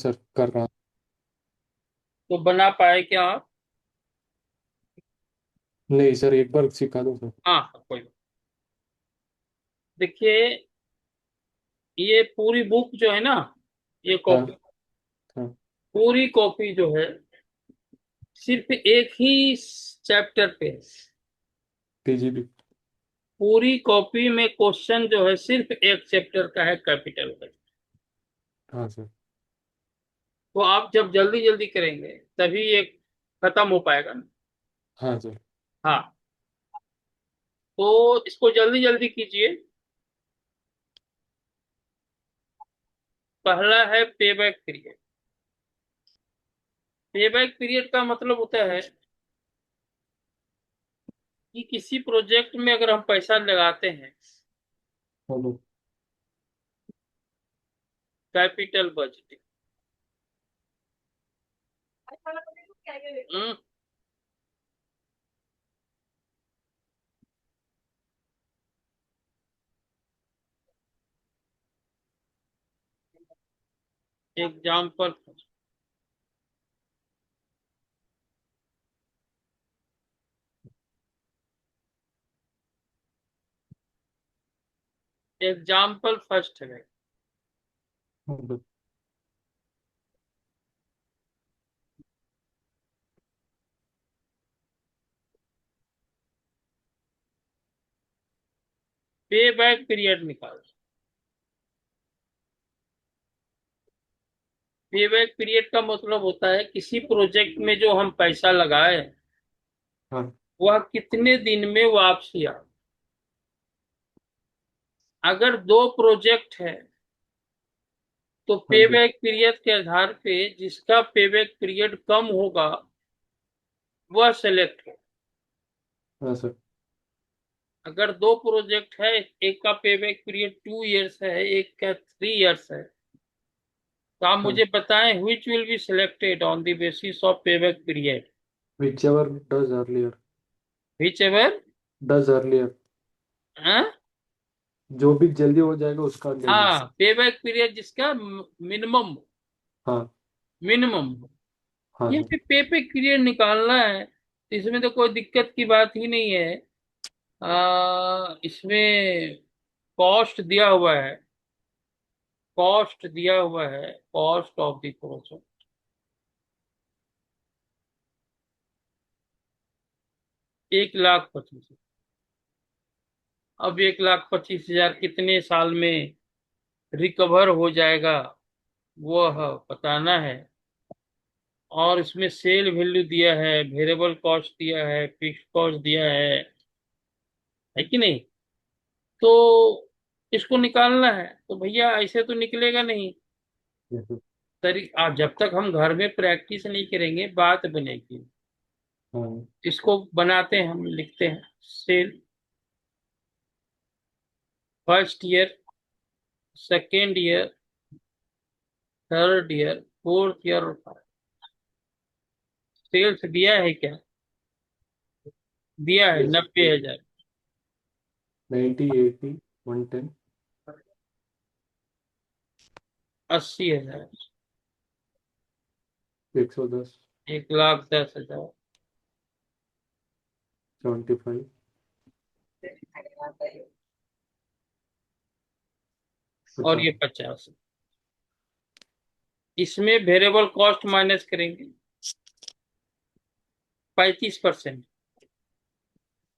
Sir कर रहा। तो बना पाए क्या आप? नहीं सर, एक बार सिखा दो सर। हाँ हाँ, कोई बात। देखिए, ये पूरी बुक जो है ना, ये हाँ। कॉपी, हाँ। पूरी कॉपी जो है सिर्फ एक ही चैप्टर पे है। पीजीबी। पूरी कॉपी में क्वेश्चन जो है सिर्फ एक चैप्टर का है, कैपिटल का। हाँ सर। तो आप जब जल्दी जल्दी करेंगे तभी ये खत्म हो पाएगा ना। हाँ सर। हाँ, तो इसको जल्दी जल्दी कीजिए। पहला है पे बैक पीरियड। पे बैक पीरियड का मतलब होता है कि किसी प्रोजेक्ट में अगर हम पैसा लगाते हैं, hello. Capital budget. Example, example first है। हेलो। पे बैक पीरियड निकाल। पे बैक पीरियड का मतलब होता है किसी प्रोजेक्ट में जो हम पैसा लगाए हाँ। वह कितने दिन में वापसी आ। अगर दो प्रोजेक्ट है तो हाँ पे जी। बैक पीरियड के आधार पे जिसका पे बैक पीरियड कम होगा वह सेलेक्ट हो। हाँ सर। अगर दो प्रोजेक्ट है, एक का पे बैक पीरियड 2 इयर्स है, एक का 3 इयर्स है, तो आप हाँ। मुझे बताएं which will be selected on the basis of payback period? Which ever does earlier. Whichever, does earlier. हाँ जो भी जल्दी हो जाएगा उसका लेंगे। हाँ, पे बैक पीरियड जिसका मिनिमम, हाँ। मिनिमम। हाँ ये सर। पे बैक पीरियड निकालना है तो इसमें तो कोई दिक्कत की बात ही नहीं है। इसमें कॉस्ट दिया हुआ है, कॉस्ट दिया हुआ है, कॉस्ट ऑफ द प्रोजेक्ट 1,25,000। अब 1,25,000 कितने साल में रिकवर हो जाएगा वह बताना है। और इसमें सेल वैल्यू दिया है, वेरिएबल कॉस्ट दिया है, फिक्स्ड कॉस्ट दिया है कि नहीं? तो इसको निकालना है तो भैया ऐसे तो निकलेगा नहीं। Yes, sir। जब तक हम घर में प्रैक्टिस नहीं करेंगे बात बनेगी। हाँ। इसको बनाते हैं, हम लिखते हैं sale first year, second year, third year, fourth year और सेल्स दिया है क्या? दिया है यस। 90,000, 90, 80, 110। 80,000, 110। 1,10,000 75। और 50। ये 50। इसमें वेरिएबल कॉस्ट माइनस करेंगे 35%।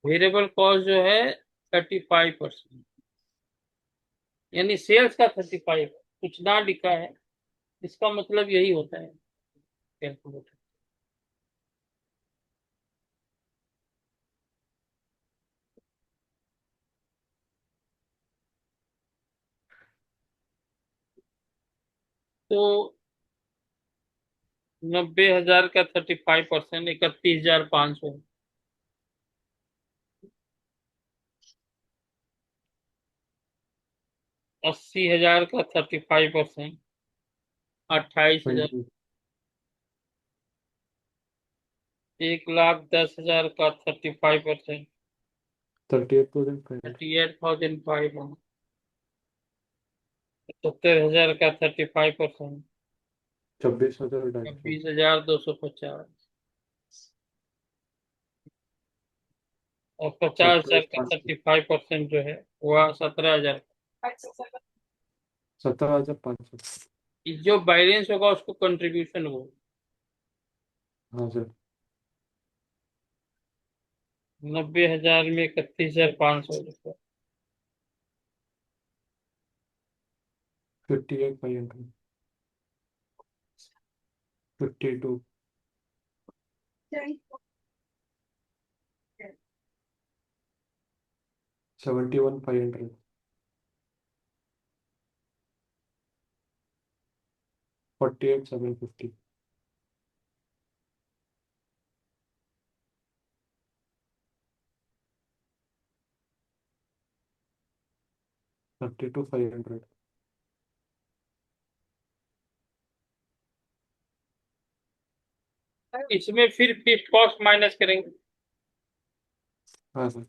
वेरिएबल कॉस्ट जो है 35%, यानी सेल्स का 35 कुछ ना लिखा है, इसका मतलब यही होता है कैलकुलेटर। तो 90,000 का 35%, 31,500। 80,000 का 35%, 28,000। 20। 1,10,000 का 35%, 38,500। 38,500। 70,000 का 35%, 26,250। 26,250 और 50,000 का 27,500। 35% जो है वह 17,000। 17,500। जो बैलेंस होगा उसको कंट्रीब्यूशन वो हाँ सर। 90,000 में 31,500 रुपये। 58,500। 52। 71,500। 48,750। 32,500। इसमें फिर फिक्स्ड कॉस्ट माइनस करेंगे। हाँ सर।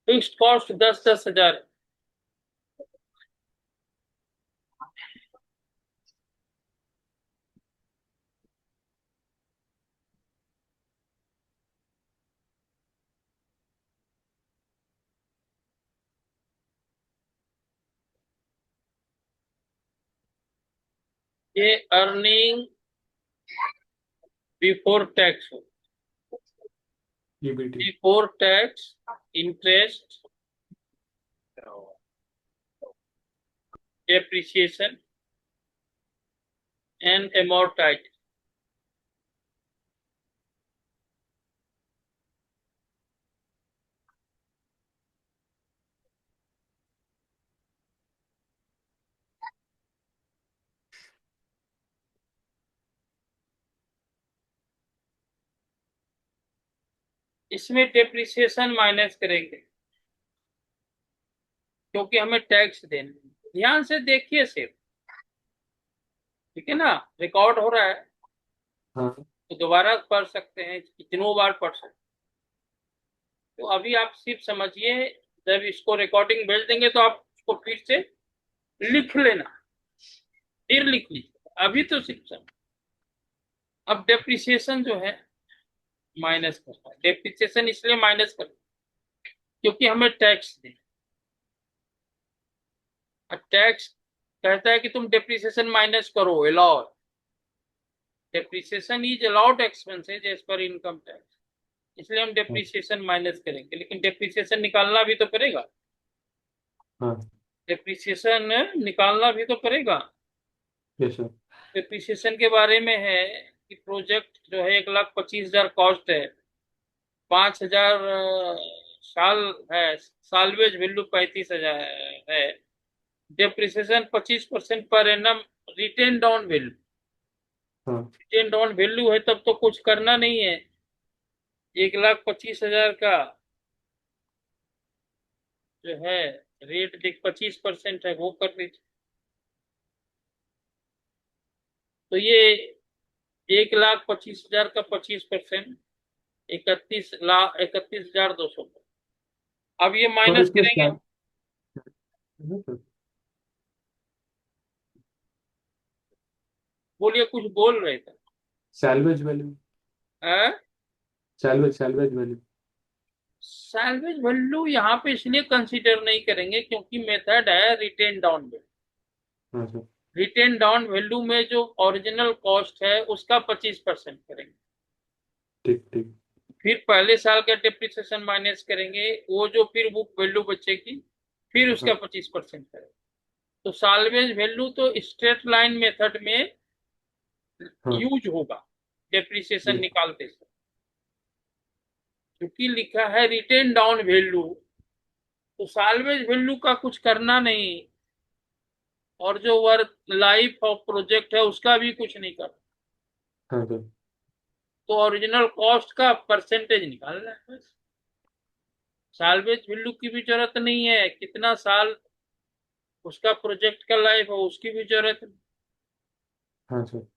Fixed cost 10,000। ये अर्निंग बिफोर टैक्स हो। EBT। Before tax interest depreciation and amortization। इसमें डेप्रिसिएशन माइनस करेंगे क्योंकि हमें टैक्स देना है। ध्यान से देखिए सिर्फ, ठीक है ना, रिकॉर्ड हो रहा है हाँ तो दोबारा पढ़ सकते हैं, कितनों बार पढ़ सकते हैं। तो अभी आप सिर्फ समझिए, जब इसको रिकॉर्डिंग भेज देंगे तो आप उसको फिर से लिख लेना, फिर लिख लीजिए, अभी तो सिर्फ समझ। अब डेप्रिसिएशन जो है माइनस करना है। डेप्रिसिएशन इसलिए माइनस करना क्योंकि हमें टैक्स देना। टैक्स कहता है कि तुम डेप्रिसिएशन माइनस करो, allowed. Depreciation is allowed expenses as per income tax, इसलिए हम हाँ डेप्रिसिएशन माइनस करेंगे, लेकिन डेप्रिसिएशन निकालना भी तो पड़ेगा। हाँ। डेप्रिसिएशन निकालना भी तो पड़ेगा। Yes sir. डेप्रिसिएशन के बारे में है कि प्रोजेक्ट जो है 1,25,000 कॉस्ट है, 5,000 साल है, सालवेज वैल्यू 35,000 है, depreciation 25% per annum written down value. हाँ रिटेन डाउन वैल्यू है तब तो कुछ करना नहीं है। 1,25,000 का जो है रेट देख 25% है, वो कर लीजिए। तो ये 1,25,000 का 25%, 31,31,200। अब ये सर माइनस इसमें करेंगे। बोलिए, कुछ बोल रहे थे। Salvage value. हाँ? Salvage value. सैलवेज वैल्यू यहाँ पे इसलिए कंसीडर नहीं करेंगे क्योंकि मेथड है रिटेन डाउन वैल्यू। हाँ सर। रिटेन डाउन वैल्यू में जो ओरिजिनल कॉस्ट है उसका 25% करेंगे, ठीक ठीक। फिर पहले साल का डेप्रिसिएशन माइनस करेंगे, वो जो फिर बुक वैल्यू बचेगी फिर उसका हाँ 25% करेंगे। तो साल्वेज वैल्यू तो स्ट्रेट लाइन मेथड में हाँ। यूज होगा डेप्रिसिएशन यस। निकालते समय, क्योंकि लिखा है रिटेन डाउन वैल्यू, तो साल्वेज वैल्यू का कुछ करना नहीं, और जो वर्क लाइफ ऑफ प्रोजेक्ट है उसका भी कुछ नहीं करना। हाँ सर। तो ओरिजिनल कॉस्ट का परसेंटेज निकालना है बस। साल्वेज वैल्यू की भी जरूरत नहीं है, कितना साल उसका प्रोजेक्ट का लाइफ है उसकी भी जरूरत नहीं। हाँ सर।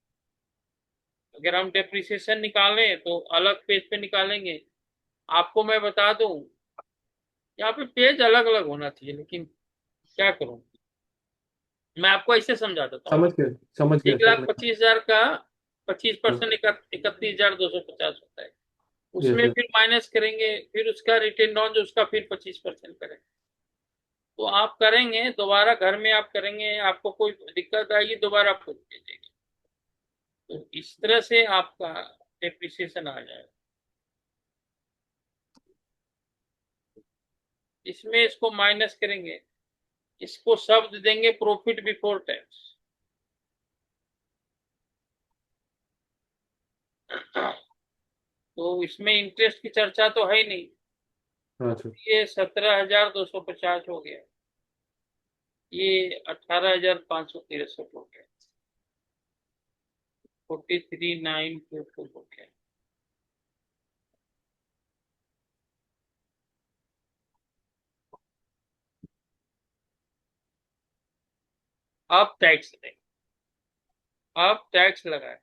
अगर हम डेप्रिसिएशन निकालें तो अलग पेज पे निकालेंगे। आपको मैं बता दूं, यहाँ पे पेज अलग अलग होना चाहिए, लेकिन क्या करूं, मैं आपको ऐसे समझा देता हूँ। समझ गया एक सर लाख मैं। पच्चीस हजार का 25% हाँ। 31,250 होता है। यस उसमें सर। फिर माइनस करेंगे, फिर उसका रिटेन डाउन जो उसका फिर 25% करेंगे। तो आप करेंगे दोबारा घर में, आप करेंगे, आपको कोई दिक्कत आएगी दोबारा पूछ लीजिएगा। तो इस तरह से आपका डेप्रिसिएशन आ जाएगा। इसमें इसको माइनस करेंगे, इसको शब्द देंगे प्रॉफिट बिफोर टैक्स। तो इसमें इंटरेस्ट की चर्चा तो है ही नहीं। हाँ सर। ये 17,250 हो गया, ये 18,563 हो गया, 43,922 हो गया। आप टैक्स दें, आप टैक्स लगाए,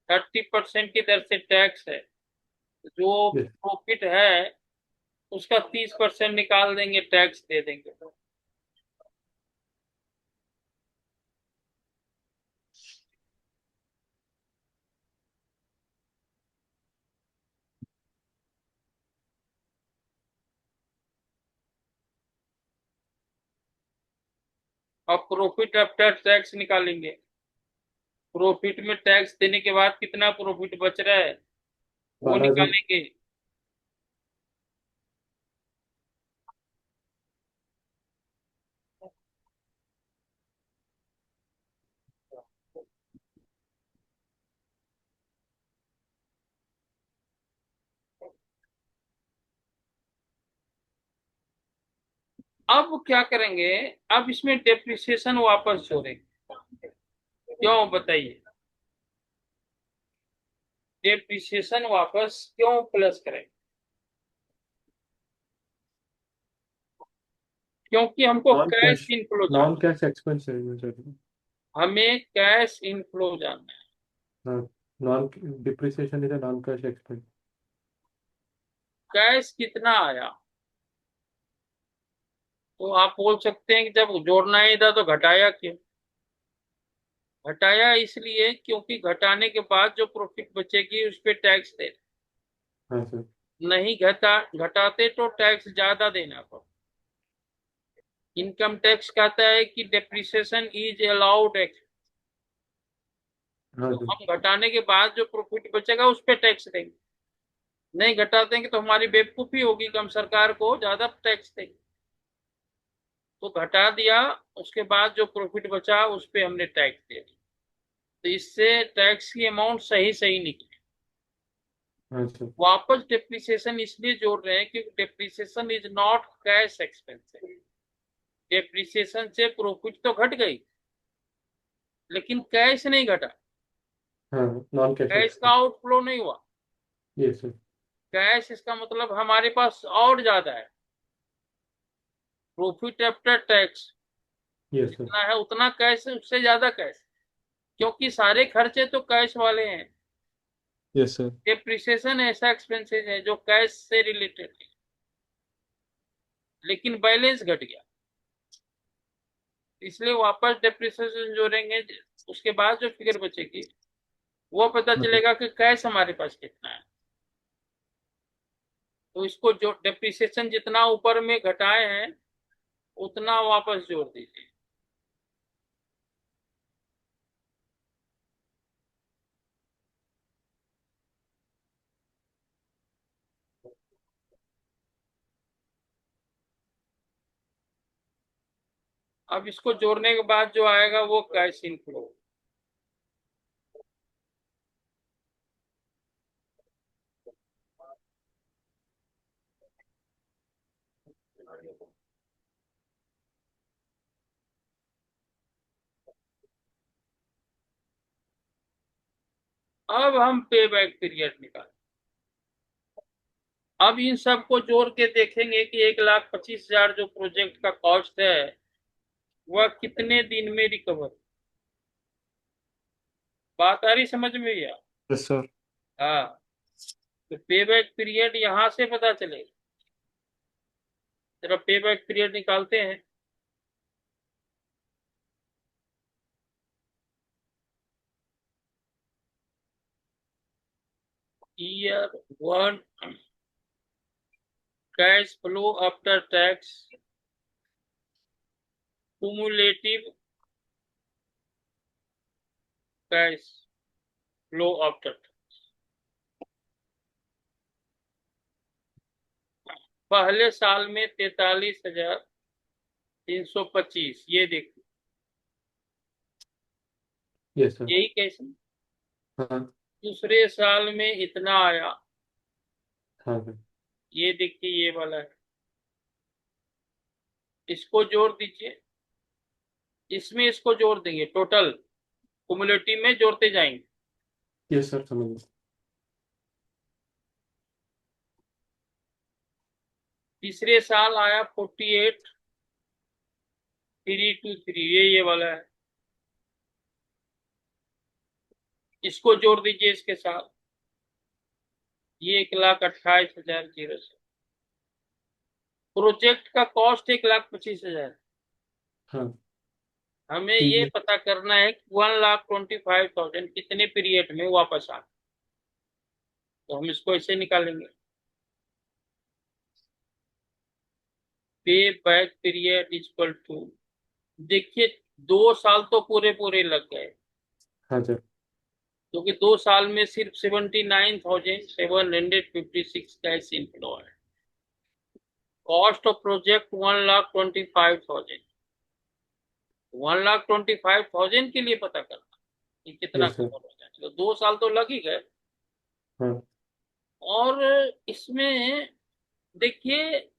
30% की दर से टैक्स है। जो यस। प्रॉफिट है उसका 30% निकाल देंगे, टैक्स दे देंगे। अब प्रॉफिट आफ्टर टैक्स निकालेंगे। प्रॉफिट में टैक्स देने के बाद कितना प्रॉफिट बच रहा है वो 12,000। निकालेंगे। अब क्या करेंगे, अब इसमें डेप्रिसिएशन वापस जोड़ेंगे। क्यों बताइए, डेप्रिसिएशन वापस क्यों प्लस करेंगे? क्योंकि हमको non cash cash inflow non जानना कैश एक्सपेंस है सर। है, हमें कैश इनफ्लो जानना है। हाँ। Non depreciation is non cash expense. Cash कितना आया? तो आप बोल सकते हैं कि जब जोड़ना ही था तो घटाया क्यों? घटाया इसलिए क्योंकि घटाने के बाद जो प्रॉफिट बचेगी उस पे टैक्स दे। हाँ सर। नहीं घटाते तो टैक्स ज्यादा देना पड़ता। इनकम टैक्स कहता है कि डेप्रिसिएशन इज अलाउड एक्स। हाँ तो सर। हम घटाने के बाद जो प्रॉफिट बचेगा उस पे टैक्स देंगे। नहीं घटा देंगे तो हमारी बेवकूफी होगी कि हम सरकार को ज्यादा टैक्स देंगे। तो घटा दिया, उसके बाद जो प्रॉफिट बचा उस पे हमने टैक्स दे दिया। तो इससे टैक्स की अमाउंट सही सही निकली। हाँ सर। वापस डेप्रिसिएशन इसलिए जोड़ रहे हैं क्योंकि depreciation is not cash expense. Depreciation से प्रॉफिट तो घट गई लेकिन कैश नहीं घटा। हाँ। नॉन कैश कैश का एक्सपेंस। आउटफ्लो नहीं हुआ। Yes sir. कैश इसका मतलब हमारे पास और ज्यादा है। Profit after tax yes sir. जितना है उतना कैश है, उससे ज्यादा कैश। क्योंकि सारे खर्चे तो कैश वाले हैं। Yes sir. डेप्रिसिएशन ऐसा एक्सपेंसेस है जो कैश से रिलेटेड है, लेकिन बैलेंस घट गया। इसलिए वापस डेप्रिसिएशन जोड़ेंगे, उसके बाद जो फिगर बचेगी वो पता हाँ सर। चलेगा कि कैश हमारे पास कितना है। तो इसको जो डेप्रिसिएशन जितना ऊपर में घटाए हैं उतना वापस जोड़ दीजिए। अब इसको जोड़ने के बाद जो आएगा वो कैश इनफ्लो। अब हम पे बैक पीरियड निकाल। अब इन सबको जोड़ के देखेंगे कि 1,25,000 जो प्रोजेक्ट का कॉस्ट है वह कितने दिन में रिकवर। बात आ रही समझ में या? Yes sir. हाँ। तो पे बैक पीरियड यहां से पता चलेगा। जरा पे बैक पीरियड निकालते हैं। Year one cash flow after tax cumulative cash flow after पहले साल में 43,325, ये देखिए यस सर। यही कैसे। हाँ दूसरे साल में इतना आया, हाँ सर। ये देखिए ये वाला है, इसको जोड़ दीजिए, इसमें इसको जोड़ देंगे, टोटल कुमुलेटिव में जोड़ते जाएंगे। यस सर, समझ गया। तीसरे साल आया 48,323, ये वाला है, इसको जोड़ दीजिए इसके साथ, ये 1,28,000 प्रोजेक्ट का कॉस्ट 1,25,000। हाँ हमें ठीक ये है। पता करना है कि 1,25,000 कितने पीरियड में वापस आ, तो हम इसको ऐसे निकालेंगे, पे बैक पीरियड इक्वल टू, देखिए 2 साल तो पूरे पूरे लग गए, हाँ सर। क्योंकि 2 साल में सिर्फ 79,756 कैश इनफ्लो है। कॉस्ट ऑफ प्रोजेक्ट 1,25,000, 1,25,000 के लिए पता करना कि कितना यस सर। कवर हो जाए, तो 2 साल तो लग ही गए। हाँ और इसमें देखिए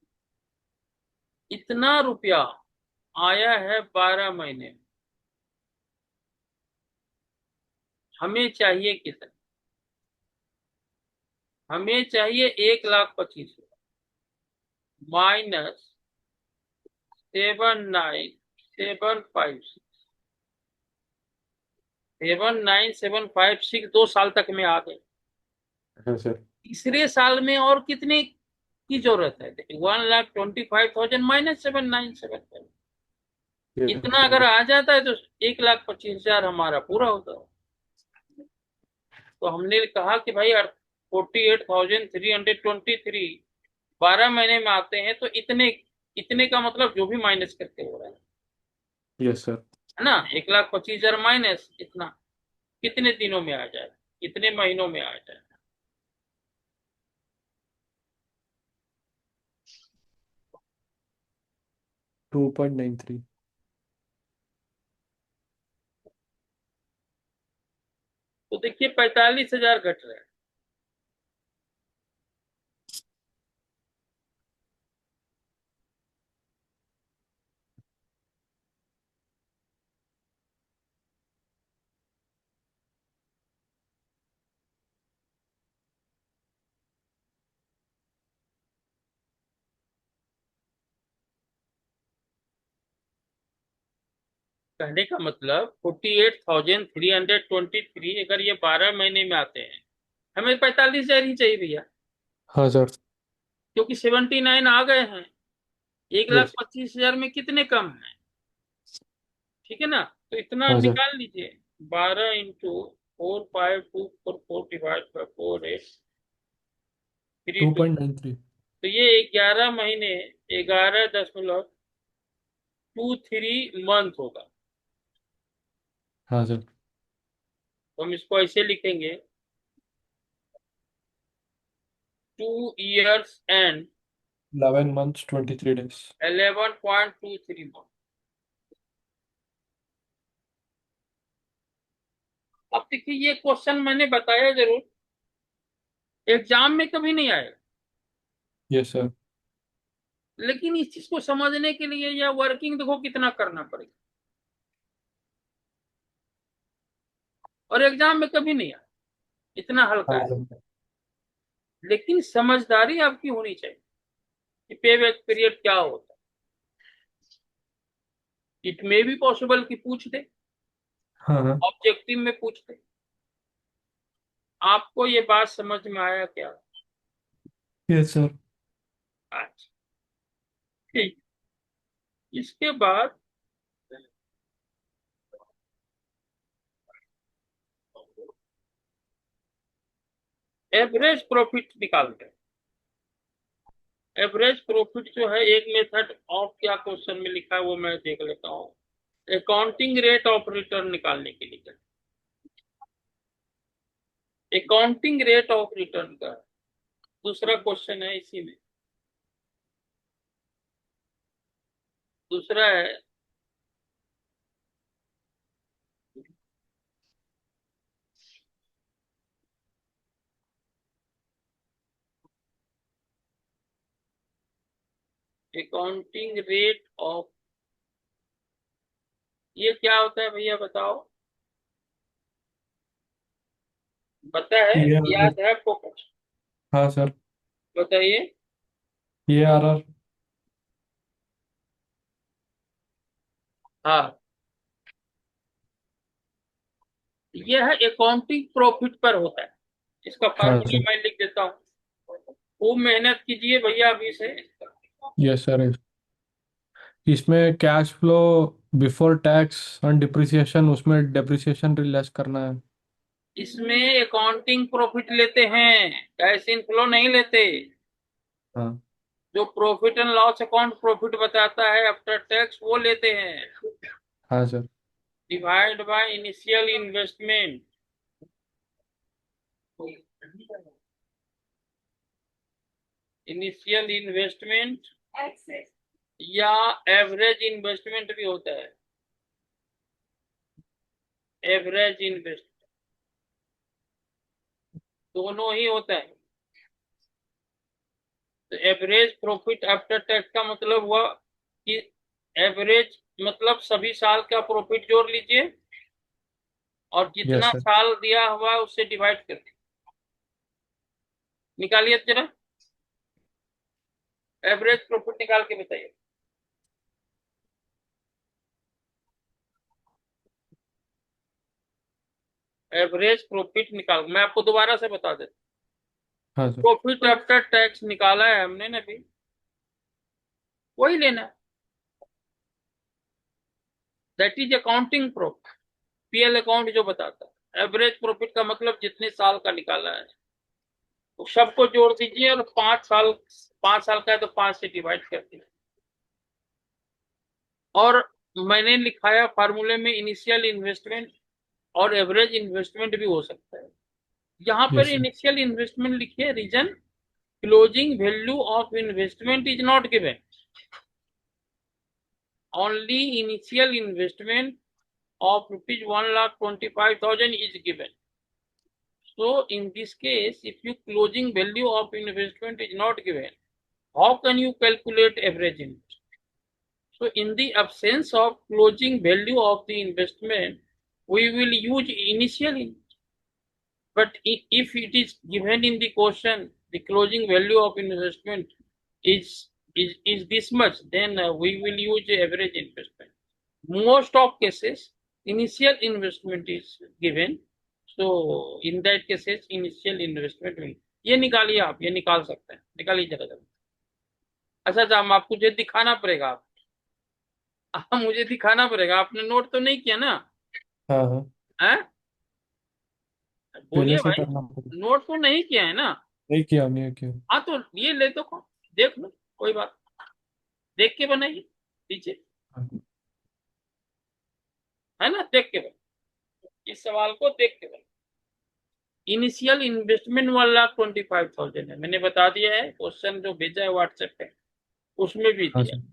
इतना रुपया आया है 12 महीने में, हमें चाहिए कितना, हमें चाहिए 1,25,000 माइनस 7,9,756, 2 साल तक में आ गए। हाँ सर। तीसरे साल में और कितने की जरूरत है, देखिए 1,25,000 माइनस 7,975, यस इतना अगर सर। आ जाता है तो 1,25,000 हमारा पूरा होता है। तो हमने कहा कि भाई 48,323 12 महीने में आते हैं, तो इतने, इतने का मतलब जो भी माइनस करके हो रहा यस सर। है ना, 1,25,000 माइनस इतना कितने दिनों में आ जाए, कितने महीनों में आ जाए। 2.93। तो देखिए 45,000 घट रहे हैं। कहने का मतलब 48,323, अगर ये 12 महीने में आते हैं, हमें 45,000 ही चाहिए भैया, हाँ सर। क्योंकि 79 आ गए हैं, एक लाख यस। पच्चीस हजार में कितने कम है, ठीक है ना। तो इतना हाँ सर। निकाल लीजिए, 12 × 4,5,2,4,4 डिवाइड बाई 4,8,3,2, 2.93। तो ये 11 महीने, 11.23 मंथ होगा। हाँ सर। तो हम इसको ऐसे लिखेंगे, 2 years and 11 months 23 days। 11.23 month. अब देखिए ये क्वेश्चन मैंने बताया जरूर, एग्जाम में कभी नहीं आएगा, यस सर। लेकिन इस चीज को समझने के लिए या वर्किंग देखो कितना करना पड़ेगा, और एग्जाम में कभी नहीं आएगा, इतना हल्का हाँ है। सर। लेकिन समझदारी आपकी होनी चाहिए कि पे बैक पीरियड क्या होता है। इट मे बी पॉसिबल कि पूछ दे, हाँ हाँ। ऑब्जेक्टिव में पूछ दे। आपको ये बात समझ में आया क्या? Yes sir. अच्छा, ठीक। इसके बाद एवरेज प्रॉफिट निकालते हैं। एवरेज प्रॉफिट जो है, एक मेथड ऑफ क्या क्वेश्चन में लिखा है वो मैं देख लेता हूँ। अकाउंटिंग रेट ऑफ रिटर्न निकालने के लिए, अकाउंटिंग रेट ऑफ रिटर्न का दूसरा क्वेश्चन है इसी में। दूसरा है अकाउंटिंग रेट ऑफ, ये क्या होता है भैया बताओ, पता है, ये याद है आपको कुछ? हाँ सर। बताइए। ये आर आर। हाँ, ये है अकाउंटिंग प्रॉफिट पर होता है। इसका हाँ फार्मूला सर। मैं लिख देता हूँ, खूब मेहनत कीजिए भैया अभी से। Yes sir. इसमें cash flow before tax and depreciation, उसमें डिप्रिसिएशन लेस करना है। इसमें अकाउंटिंग प्रॉफिट लेते हैं, कैश इनफ्लो नहीं लेते। हाँ। जो profit and loss account profit बताता है आफ्टर टैक्स वो लेते हैं। हाँ sir. Divide by initial investment, initial investment या एवरेज इन्वेस्टमेंट भी होता है, एवरेज इन्वेस्ट, दोनों ही होता है। तो एवरेज प्रॉफिट आफ्टर टैक्स का मतलब हुआ कि एवरेज मतलब सभी साल का प्रॉफिट जोड़ लीजिए और यस जितना सर। साल दिया हुआ है उससे डिवाइड कर निकालिए जरा, एवरेज प्रॉफिट निकाल के बताइए। एवरेज प्रॉफिट निकाल, मैं आपको दोबारा से बता देता हाँ हूँ। सर। प्रॉफिट आफ्टर टैक्स निकाला है हमने ना भी, वही लेना है। That is accounting profit, PL account जो बताता है। एवरेज प्रॉफिट का मतलब जितने साल का निकाला है तो सबको जोड़ दीजिए और 5 साल, 5 साल का है तो 5 से डिवाइड कर दीजिए। और मैंने लिखाया फार्मूले में इनिशियल इन्वेस्टमेंट और एवरेज इन्वेस्टमेंट भी हो सकता है। यहाँ पर यस सर। इनिशियल इन्वेस्टमेंट लिखिए, reason closing value of investment is not given, only initial investment of rupees 1,25,000 is given. So in this case, if you closing value of investment is not given, how can you calculate average interest? So in the absence of closing value of the investment, we will use initial interest. But if it is given in the question, the closing value of investment is is this much, then we will use average investment. Most of cases, initial investment is given. So in that cases, initial investment will, ये निकालिए आप, ये निकाल सकते हैं, निकालिए जरा जरा। अच्छा अच्छा, हम आपको मुझे दिखाना पड़ेगा, आप मुझे दिखाना पड़ेगा, आपने नोट तो नहीं किया ना? हाँ हाँ। हैं? पहले बोलिए से भाई, करना पड़ेगा। नोट तो नहीं किया है ना? नहीं किया, नहीं किया। हाँ तो ये ले दो, देख लो, कोई बात, देख के बनाइए पीछे, हाँ। है ना? देख के बनाइए, इस सवाल को देख के बनाइए। इनिशियल इन्वेस्टमेंट 1,25,000 है, मैंने बता दिया है, क्वेश्चन जो भेजा है व्हाट्सएप पे उसमें भी हाँ दिया। सर।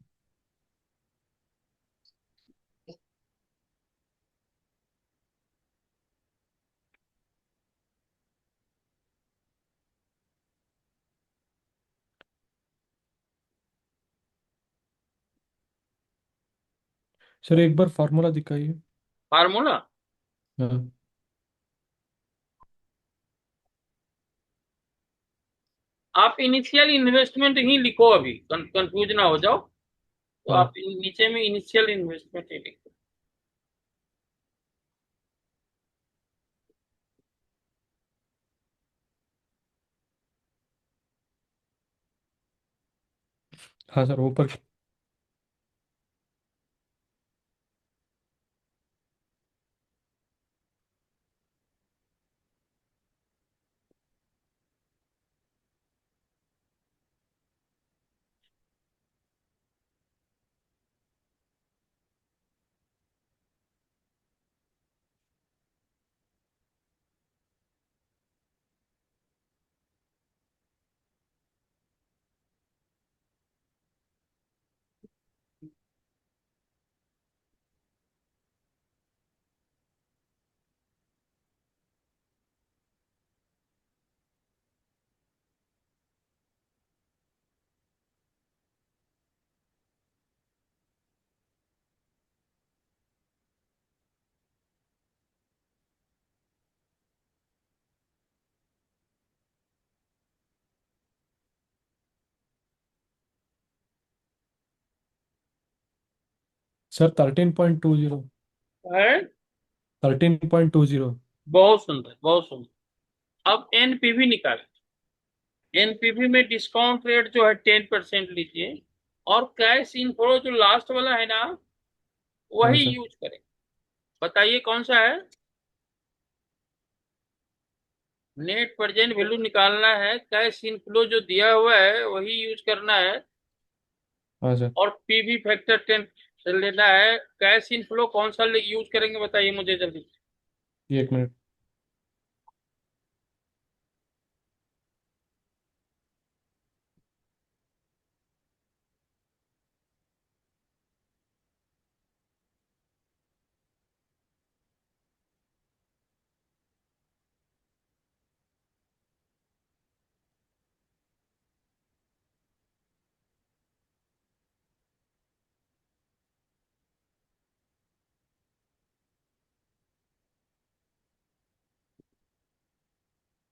सर एक बार फॉर्मूला दिखाइए। फार्मूला, हाँ। आप इनिशियल इन्वेस्टमेंट ही लिखो, अभी कंफ्यूज ना हो जाओ, तो हाँ। आप नीचे में इनिशियल इन्वेस्टमेंट ही लिखो। हाँ सर, ऊपर। सर 13.20। है। 13.20। बहुत सुंदर, बहुत सुंदर। अब एनपीवी निकालें। एनपीवी में डिस्काउंट रेट जो है 10% लीजिए, और कैश इनफ्लो जो लास्ट वाला है ना, हाँ वही सर। यूज करें। बताइए कौन सा है। नेट प्रेजेंट वैल्यू निकालना है, कैश इनफ्लो जो दिया हुआ है वही यूज करना है, हाँ सर। और पीवी फैक्टर 10 से लेना है। कैश इनफ्लो कौन सा यूज करेंगे, बताइए मुझे जल्दी। ये एक मिनट।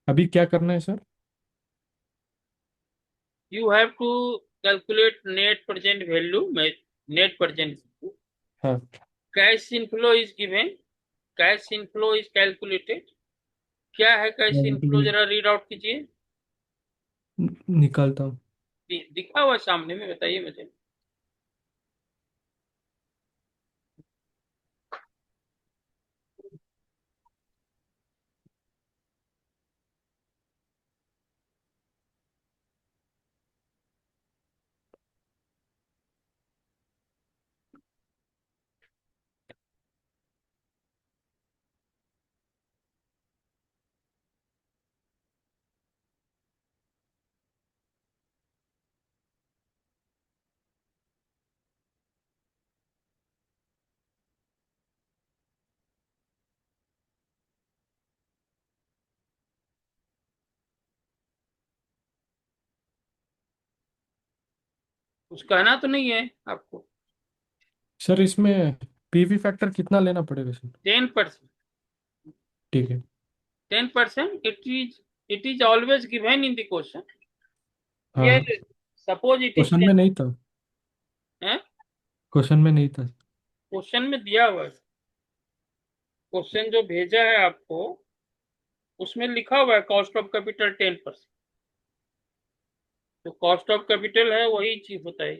अभी क्या करना है sir? You have to calculate net present value. Net present हाँ। Cash inflow is given, cash inflow is calculated. क्या है कैश इनफ्लो, जरा रीड आउट कीजिए। निकालता हूँ। दिखा हुआ सामने में, बताइए मुझे। कुछ कहना तो नहीं है आपको। सर इसमें पीवी फैक्टर कितना लेना पड़ेगा सर? 10%। ठीक है। 10%, it is always given in the question. हाँ। Here, suppose it is question 10, में नहीं था। है। क्वेश्चन में नहीं था। क्वेश्चन में दिया हुआ है। क्वेश्चन जो भेजा है आपको, उसमें लिखा हुआ है कॉस्ट ऑफ कैपिटल 10%। तो कॉस्ट ऑफ कैपिटल है, वही चीज होता है।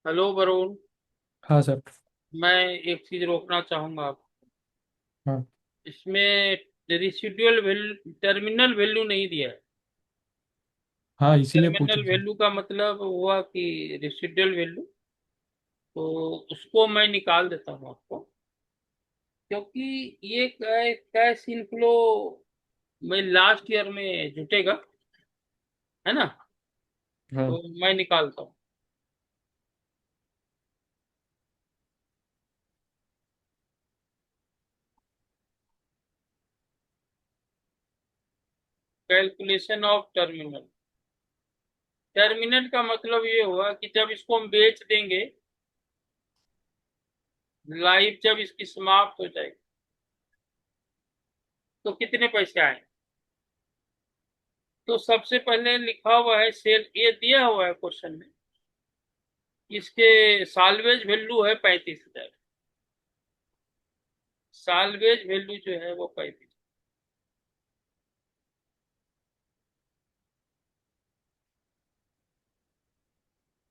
हेलो वरुण। हाँ सर। मैं एक चीज रोकना चाहूंगा आप। हाँ। इसमें रेसिडुअल वैल्यू, टर्मिनल वैल्यू नहीं दिया है। हाँ इसीलिए पूछा टर्मिनल सर। वैल्यू का मतलब हुआ कि रेसिडुअल वैल्यू, तो उसको मैं निकाल देता हूँ आपको। क्योंकि ये कैश इनफ्लो में लास्ट ईयर में जुटेगा, है ना। हाँ। तो मैं निकालता हूँ। Calculation of terminal. टर्मिनल का मतलब ये हुआ कि जब इसको हम बेच देंगे, लाइफ जब इसकी समाप्त हो जाएगी, तो कितने पैसे आए। तो सबसे पहले लिखा हुआ है सेल, ये दिया हुआ है क्वेश्चन में, इसके साल्वेज वैल्यू है 35,000। साल्वेज वैल्यू जो है वो 35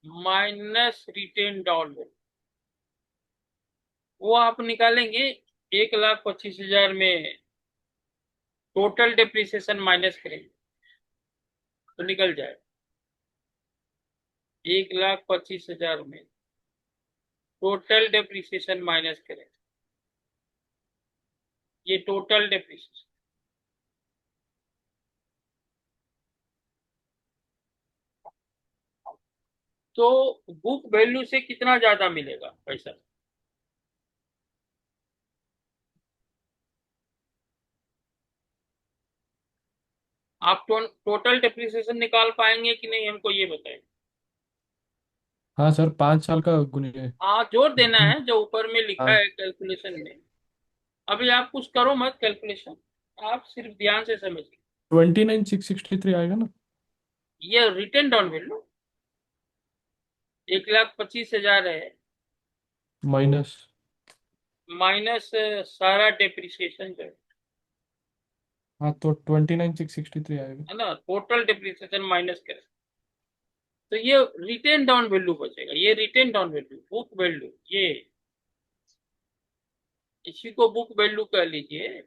माइनस रिटेन डाउन वैल्यू, वो आप निकालेंगे 1,25,000 में, टोटल डिप्रिसिएशन माइनस करेंगे तो निकल जाए 1,25,000 में टोटल डिप्रिसिएशन माइनस करें, ये टोटल डिप्रिसिएशन। तो बुक वैल्यू से कितना ज्यादा मिलेगा पैसा। आप टोटल डिप्रिसिएशन निकाल पाएंगे कि नहीं, हमको ये बताएं। हाँ सर, 5 साल का गुने। हाँ, जोर देना है जो ऊपर में लिखा हाँ, है कैलकुलेशन में। अभी आप कुछ करो मत कैलकुलेशन, आप सिर्फ ध्यान से समझिए। 29,663 आएगा ना? ये रिटर्न डाउन वैल्यू 1,25,000 है, माइनस। माइनस सारा डिप्रिसिएशन जो हाँ, तो 29,663 आएगा। है ना, टोटल डिप्रिसिएशन माइनस करें तो ये रिटेन डाउन वैल्यू बचेगा। ये written down value, book value, ये इसी को बुक वैल्यू कह लीजिए।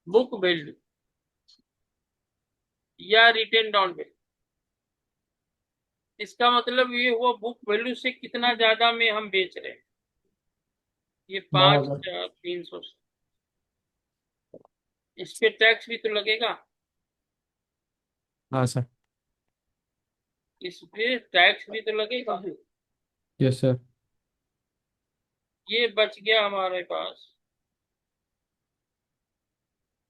बुक वैल्यू या रिटेन डाउन वैल्यू, इसका मतलब ये हुआ बुक वैल्यू से कितना ज्यादा में हम बेच रहे हैं। ये नौ 5, हजार 300, इस पे टैक्स भी तो लगेगा। हाँ सर। इस पे टैक्स भी तो लगेगा। Yes sir. ये बच गया हमारे पास,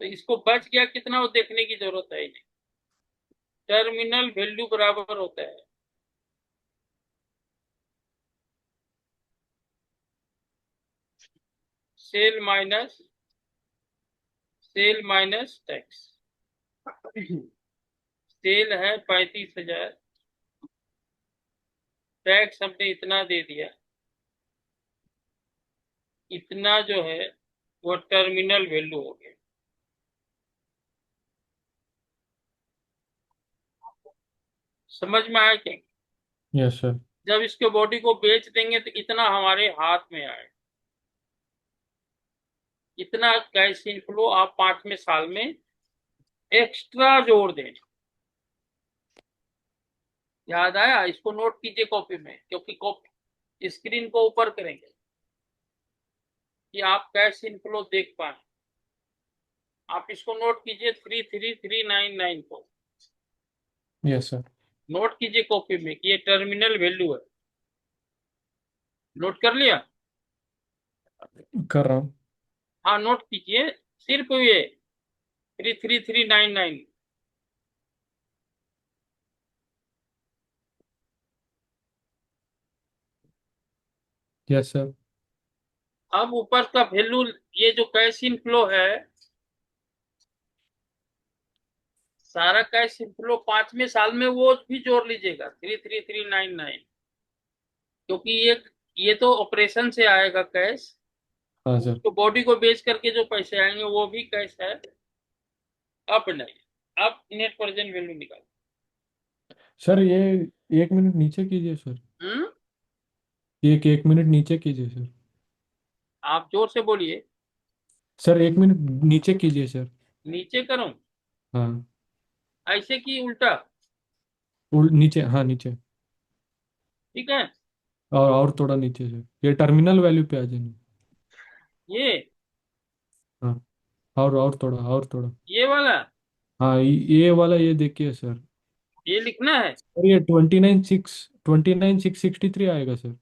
तो इसको बच गया कितना वो देखने की जरूरत है नहीं। टर्मिनल वैल्यू बराबर होता है सेल माइनस टैक्स। सेल है 35,000, टैक्स हमने इतना दे दिया, इतना जो है वो टर्मिनल वैल्यू हो गया। समझ में आया क्या। Yes sir. जब इसके बॉडी को बेच देंगे तो इतना हमारे हाथ में आए, इतना कैश इनफ्लो आप 5वें साल में एक्स्ट्रा जोड़ दें। याद आया, इसको नोट कीजिए कॉपी में, क्योंकि कॉपी स्क्रीन को ऊपर करेंगे कि आप कैश इनफ्लो देख पाए। आप इसको नोट कीजिए 33,399 को यस सर। नोट कीजिए कॉपी में कि ये टर्मिनल वैल्यू है। नोट कर लिया। कर रहा हूँ। हाँ, नोट कीजिए, सिर्फ ये 33,399। Yes sir. अब ऊपर का वैल्यू, ये जो कैश इनफ्लो है, सारा कैश इनफ्लो 5वें साल में वो भी जोड़ लीजिएगा 33,399, क्योंकि ये तो ऑपरेशन से आएगा कैश। हाँ सर। उसको बॉडी को बेच करके जो पैसे आएंगे वो भी कैश है। अब नहीं, अब नेट प्रेजेंट वैल्यू निकाल। सर ये 1 मिनट नीचे कीजिए सर। हम्म। 1 मिनट नीचे कीजिए सर। आप जोर से बोलिए। सर 1 मिनट नीचे कीजिए सर। नीचे करूं, हाँ। ऐसे कि उल्टा। नीचे, हाँ नीचे। ठीक है। और थोड़ा नीचे सर, ये टर्मिनल वैल्यू पे आ जाए। ये हाँ। और थोड़ा, और थोड़ा। ये वाला, हाँ, ये वाला ये देखिए सर। ये लिखना है। सर ये 29,663 आएगा सर।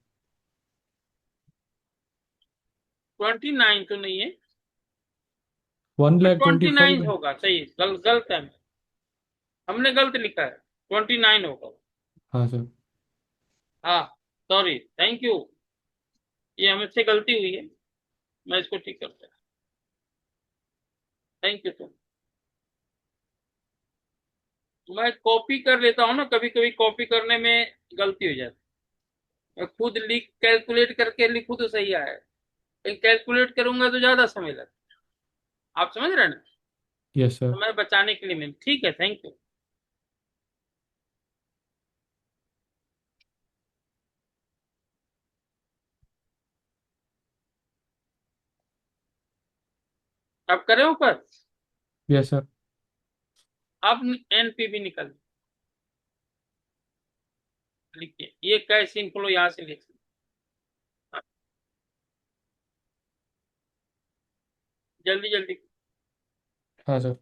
29 तो नहीं है, 1,25,000 29 है। होगा, सही, गलत है, हमने गलत लिखा है, 29 होगा। हाँ सर। हाँ, सॉरी, थैंक यू, ये हमसे गलती हुई है, मैं इसको ठीक करता हूँ। Thank you sir. मैं कॉपी कर लेता हूँ ना, कभी कभी कॉपी करने में गलती हो जाती है। मैं खुद लिख कैलकुलेट करके लिखूँ तो सही आए, लेकिन कैलकुलेट करूंगा तो ज्यादा समय लगता है। आप समझ रहे हैं ना? Yes sir. समय बचाने के लिए मैं, ठीक है, थैंक यू। आप करें ऊपर, यस सर। आप एनपीवी निकल लिखिए, ये कैश इनफ्लो यहाँ से लिख, जल्दी जल्दी। हाँ सर।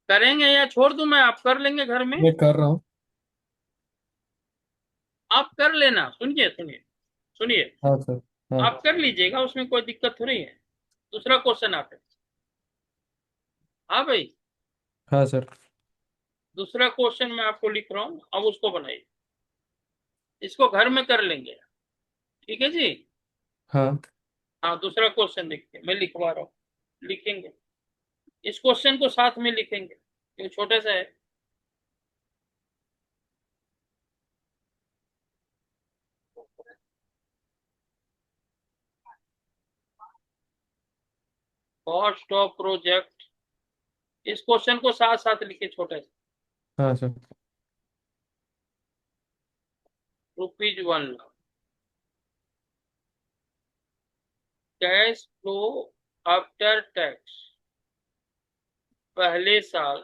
करेंगे या छोड़ दूं मैं, आप कर लेंगे घर में? मैं कर रहा हूँ। आप कर लेना, सुनिए सुनिए सुनिए, हाँ सर। हाँ। आप कर लीजिएगा, उसमें कोई दिक्कत थोड़ी है। दूसरा क्वेश्चन आप है। हाँ भाई, हाँ सर। दूसरा क्वेश्चन मैं आपको लिख रहा हूँ, अब उसको बनाइए, इसको घर में कर लेंगे, ठीक है जी। हाँ हाँ, दूसरा क्वेश्चन देखिए, मैं लिखवा रहा हूँ, लिखेंगे, इस क्वेश्चन को साथ में लिखेंगे, ये छोटा सा है। कॉस्ट ऑफ प्रोजेक्ट, इस क्वेश्चन को साथ साथ लिखिए, छोटा सा। हाँ sir. ₹1,00,000 cash flow after tax, पहले साल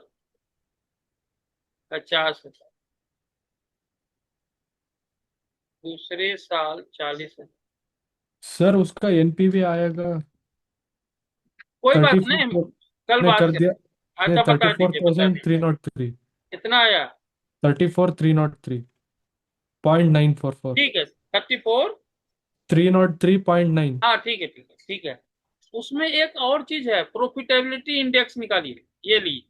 50,000, दूसरे साल 40,000। सर उसका एनपीवी आएगा कोई बात 34। नहीं, कल नहीं बात कर दिया। करें। नहीं, अच्छा, थर्टी बता फोर दीजिए, बता थाउजेंड थ्री दीजिए, नॉट थ्री कितना आया? 34,303.944। ठीक है, 34। 303.9। हाँ, ठीक है, ठीक है, ठीक है। उसमें एक और चीज है, प्रॉफिटेबिलिटी इंडेक्स निकालिए, ये ली।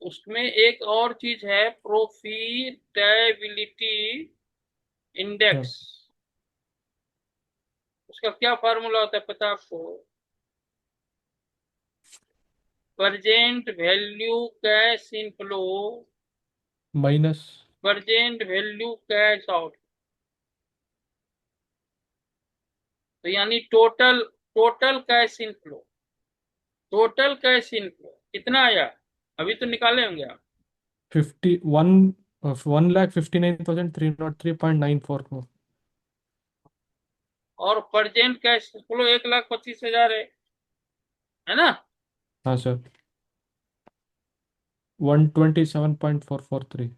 उसमें एक और चीज है, प्रॉफिटेबिलिटी हाँ इंडेक्स। उसका क्या फार्मूला होता है पता है आपको? Present value cash inflow, minus. Present value cash out, तो यानी total, total cash inflow, total cash inflow कितना आया, अभी तो निकाले होंगे आप। 1,59,303.944। और प्रेजेंट कैश फ्लो 1,25,000 है ना? हाँ सर। 127.443।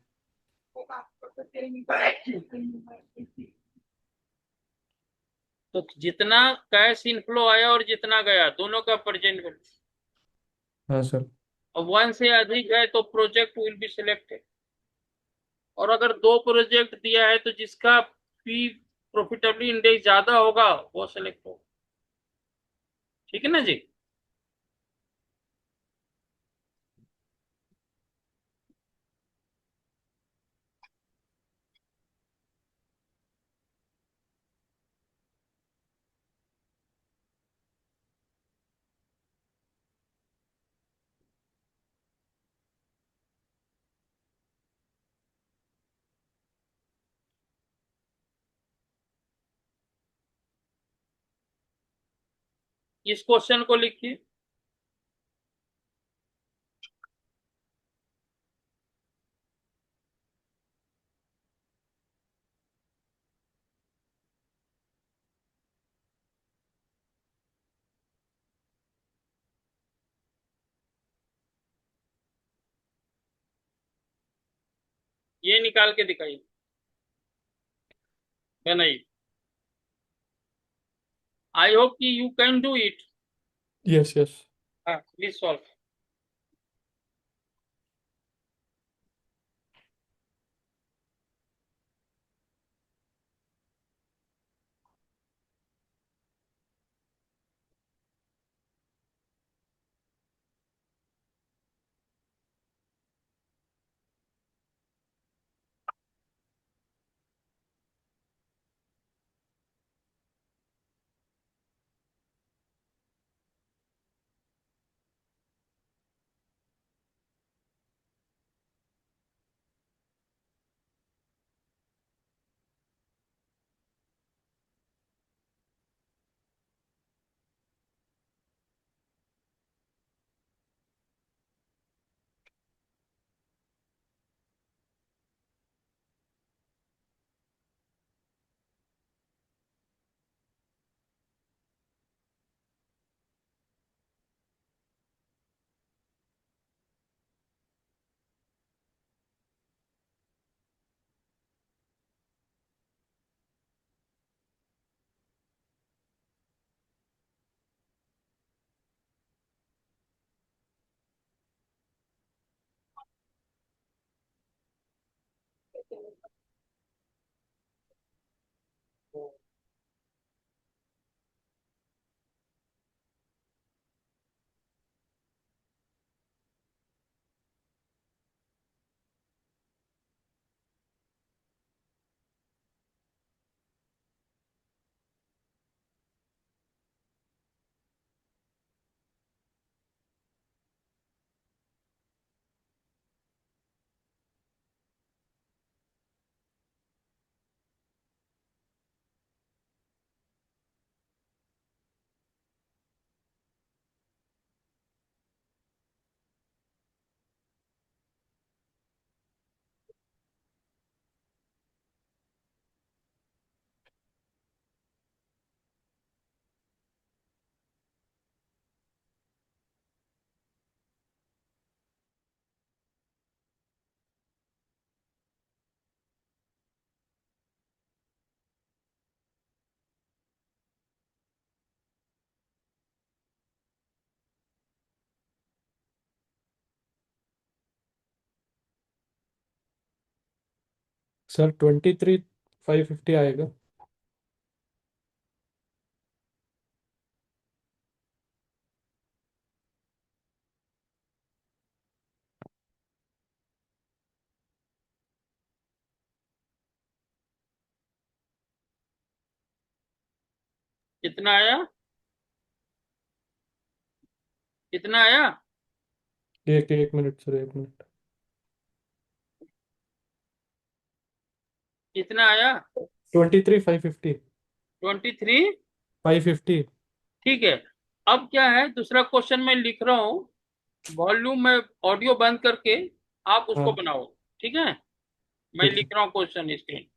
तो जितना कैश इनफ्लो आया और जितना गया, दोनों का प्रेजेंट वैल्यू, हाँ सर। और 1 से अधिक है तो प्रोजेक्ट विल बी सिलेक्टेड। और अगर दो प्रोजेक्ट दिया है तो जिसका पी प्रॉफिटेबिलिटी इंडेक्स ज्यादा होगा वो सिलेक्ट होगा, ठीक है ना जी? इस क्वेश्चन को लिखिए। ये निकाल के दिखाइए, बनाइए। आई होप कि you can do it. Yes yes. हाँ, प्लीज सॉल्व। सर 23,550 आएगा। कितना आया? कितना आया? एक मिनट सर, एक मिनट। कितना आया? 23,550। 23। 550। ठीक है। अब क्या है, दूसरा क्वेश्चन मैं लिख रहा हूँ। वॉल्यूम में ऑडियो बंद करके आप उसको हाँ बनाओ। ठीक है, मैं ठीक है। लिख रहा हूँ क्वेश्चन स्क्रीन।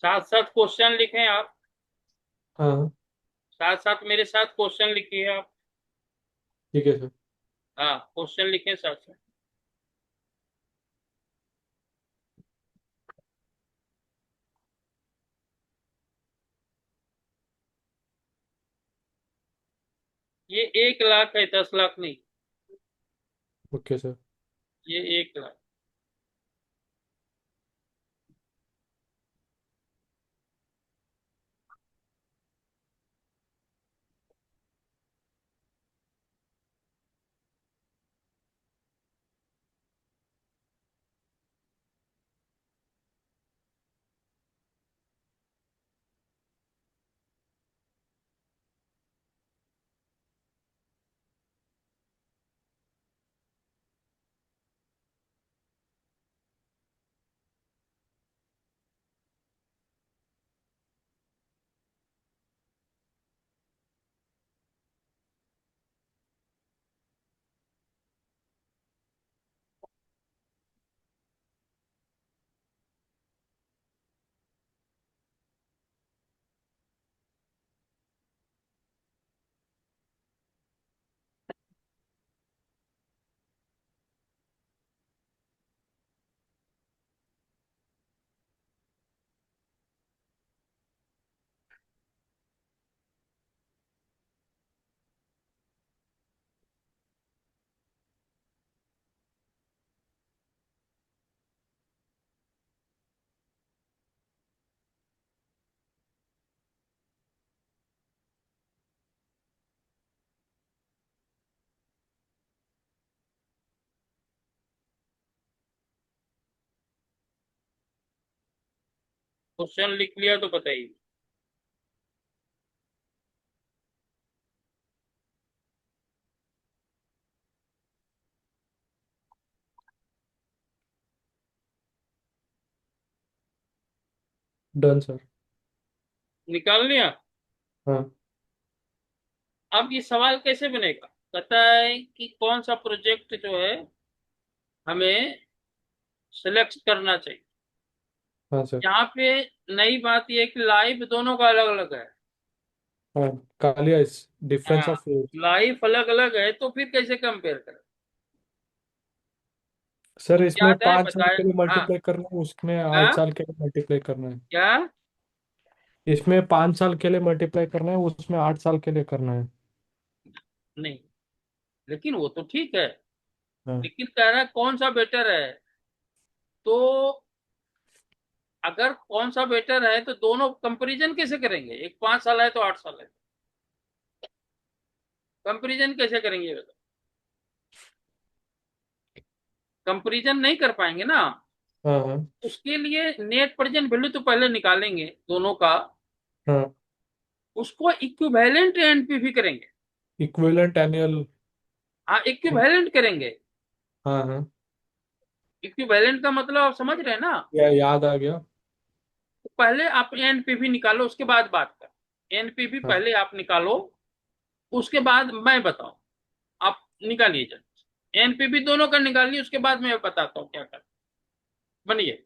7-7 क्वेश्चन लिखें आप। हाँ साथ साथ मेरे साथ क्वेश्चन लिखिए आप। ठीक है सर। हाँ, क्वेश्चन लिखें साथ साथ। ये 1 लाख है, 10 लाख नहीं। Okay sir. ये 1 लाख। क्वेश्चन लिख लिया तो बताइए। Done sir. निकाल लिया। हाँ। अब ये सवाल कैसे बनेगा? कहता है कि कौन सा प्रोजेक्ट जो है हमें सिलेक्ट करना चाहिए। हाँ सर। यहाँ पे नई बात यह है कि लाइफ दोनों का अलग अलग है। हाँ, कालिया इस डिफरेंस हाँ, ऑफ एज। लाइफ अलग अलग है तो फिर कैसे कंपेयर करें? सर इसमें याद है 5 साल बताया। के लिए हाँ। मल्टीप्लाई करना है, उसमें आठ हाँ। साल के लिए मल्टीप्लाई करना है। क्या? इसमें 5 साल के लिए मल्टीप्लाई करना है, उसमें 8 साल के लिए करना है। नहीं, लेकिन वो तो ठीक है। हाँ। लेकिन कह रहा है कौन सा बेटर है। तो अगर कौन सा बेटर है तो दोनों कंपैरिजन कैसे करेंगे? एक 5 साल है तो 8 साल है, कंपैरिजन कैसे करेंगे ये बताओ? कंपैरिजन नहीं कर पाएंगे ना। हाँ। हाँ। उसके लिए नेट प्रेजेंट वैल्यू तो पहले निकालेंगे दोनों का। हाँ। उसको इक्विवेलेंट एनपीवी करेंगे। Equivalent annual. हाँ, इक्विवेलेंट करेंगे। हाँ हाँ। इक्विवेलेंट का मतलब आप समझ रहे हैं ना? याद आ गया। तो पहले आप एनपीवी निकालो, उसके बाद बात कर। एनपीवी हाँ। पहले आप निकालो, उसके बाद मैं बताऊं। आप निकालिए जल्दी, एनपीवी दोनों का निकालिए, उसके बाद मैं बताता हूँ क्या कर। बनिए।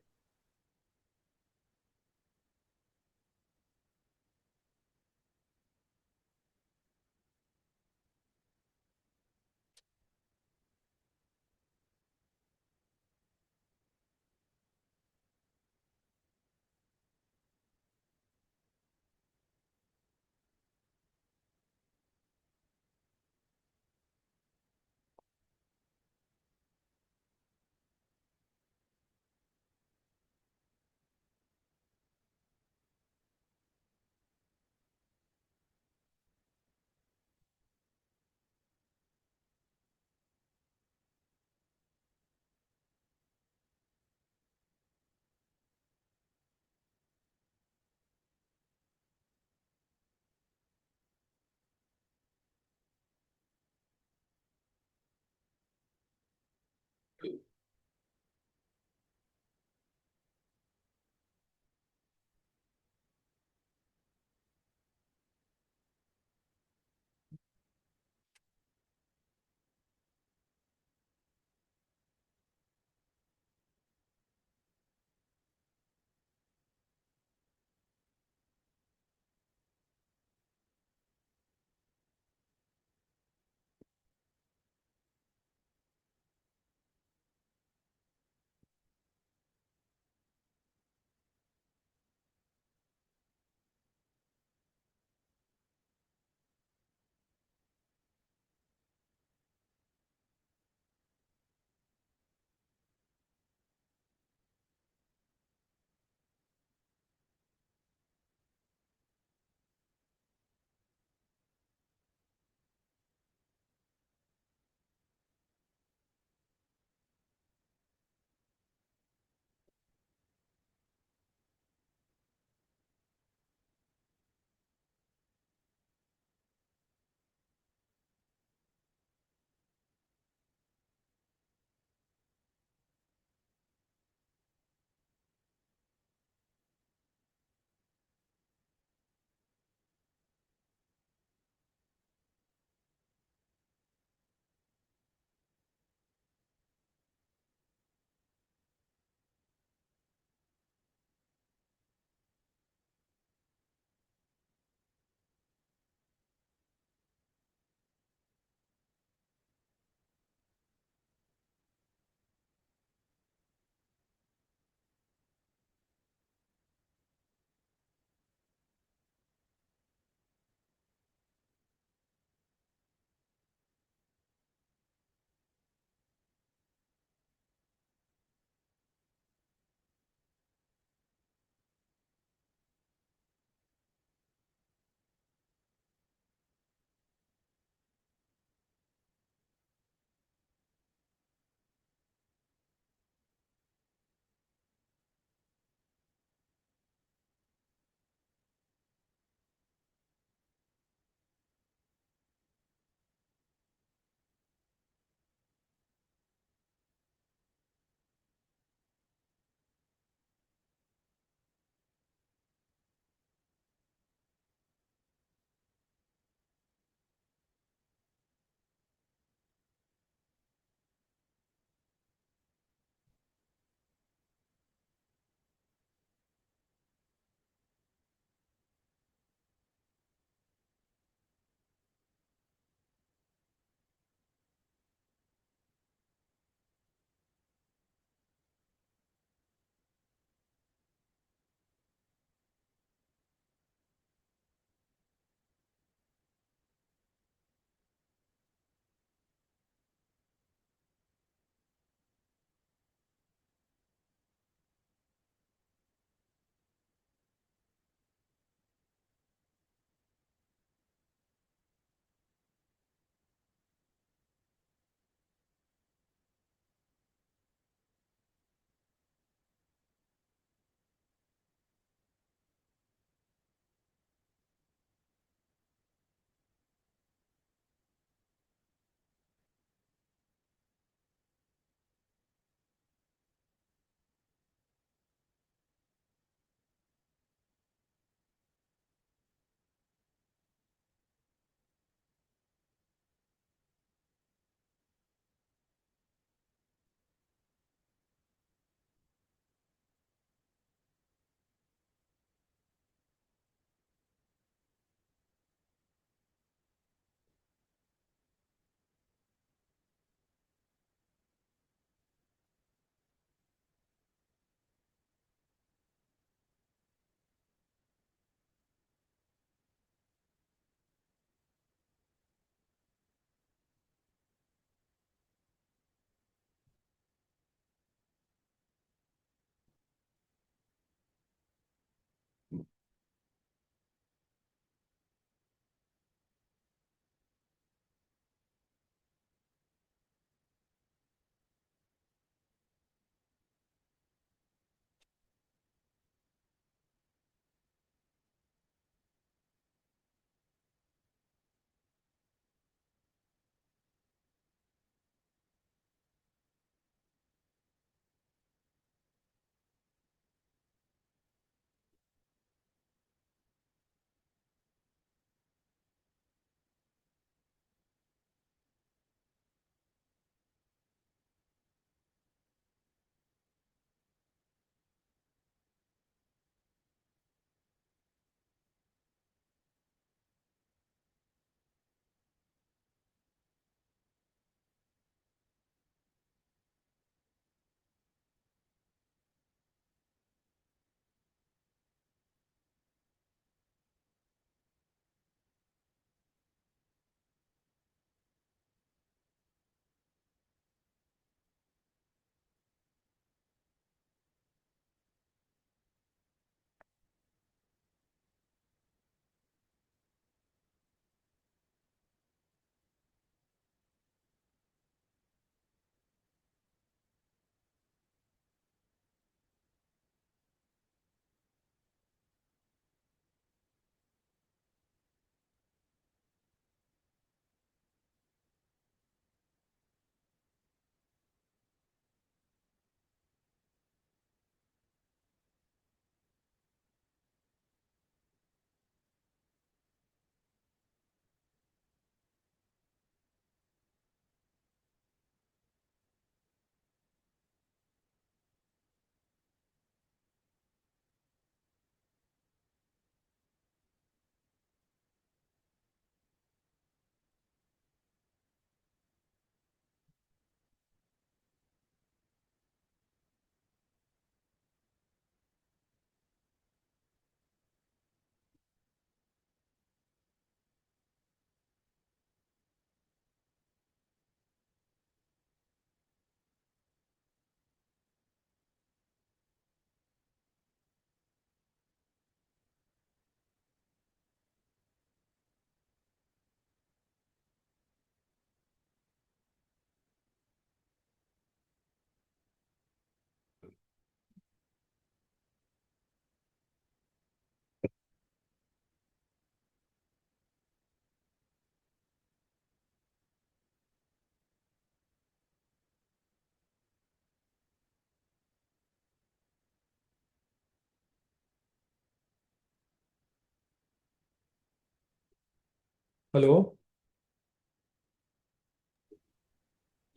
हेलो।